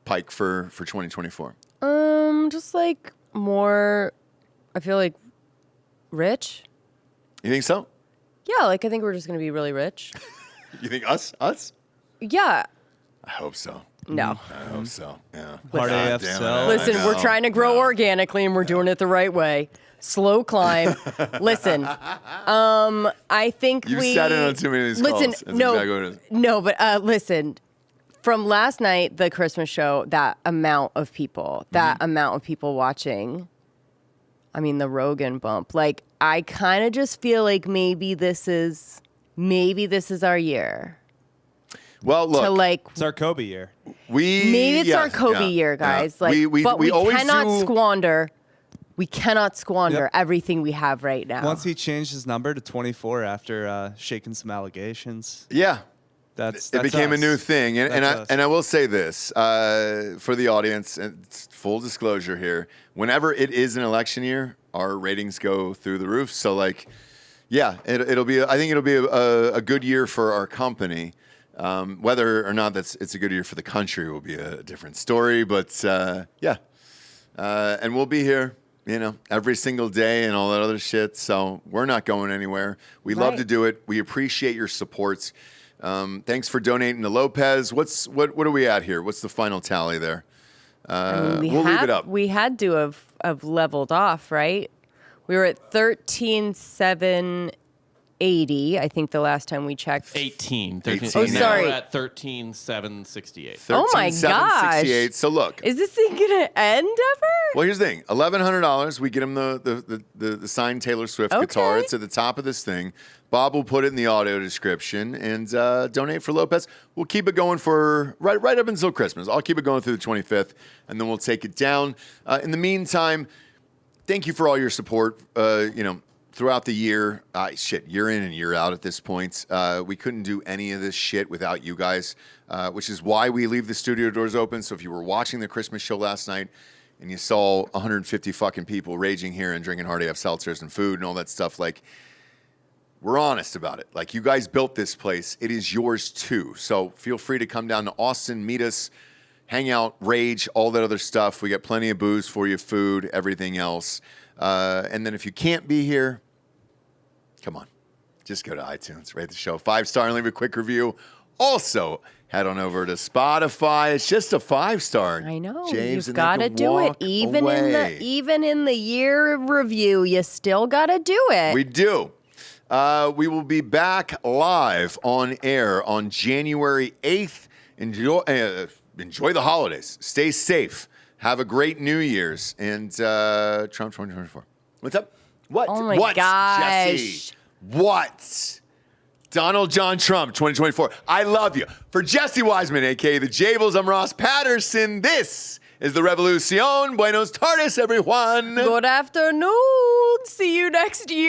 pike for 2024? Just more. I feel rich. You think so? Yeah, I think we're just gonna be really rich. You think us? Yeah. I hope so. No. I hope so. Yeah. Listen, we're trying to grow organically, and we're doing it the right way. Slow climb. Listen, I think You've sat in on too many of these calls. But listen. From last night, the Christmas show, that amount of people watching. I mean, the Rogan bump. I kind of just feel maybe this is our year. Well, look, to like it's our Kobe year. Maybe it's our Kobe year, guys. Like, but we cannot squander. We cannot squander everything we have right now. Once he changed his number to 24 after shaking some allegations. Yeah. That's it became us. a new thing. And I will say this for the audience, it's full disclosure here. Whenever it is an election year, our ratings go through the roof. So, like, yeah, it'll be. I think it'll be a good year for our company. Whether or not it's a good year for the country will be a different story. But yeah, and we'll be here, every single day and all that other shit. So we're not going anywhere. We love to do it. We appreciate your supports. Thanks for donating to Lopez. What are we at here? What's the final tally there? We'll leave it up. We had to have leveled off, right? We were at 13,780, I think the last time we checked. 18. Oh, now sorry. We're at 13,768. Oh my gosh. So look. Is this thing going to end ever? Well, here's the thing. $1,100. We get him the signed Taylor Swift guitar. It's at the top of this thing. Bob will put it in the audio description and donate for Lopez. We'll keep it going for right up until Christmas. I'll keep it going through the 25th, and then we'll take it down. In the meantime, thank you for all your support. Throughout the year, year in and year out at this point. We couldn't do any of this shit without you guys, which is why we leave the studio doors open. So if you were watching the Christmas show last night and you saw 150 fucking people raging here and drinking Hard AF seltzers and food and all that stuff, like, we're honest about it. Like, you guys built this place. It is yours too. So feel free to come down to Austin, meet us, hang out, rage, all that other stuff. We got plenty of booze for you, food, everything else. And then if you can't be here, come on. Just go to iTunes, rate the show 5-star and leave a quick review. Also, head on over to Spotify. It's just a 5-star. I know. James, you've got to do it. Even in the year review, you still got to do it. We do. We will be back live on air on January 8th. Enjoy the holidays. Stay safe. Have a great New Year's. And Trump 2024. What's up? What? Oh my what, gosh. Jesse? What? Donald John Trump 2024. I love you. For Jesse Wiseman, a.k.a. The Jables, I'm Ross Patterson. This is the Revolucion. Buenos tardes, everyone. Good afternoon. See you next year.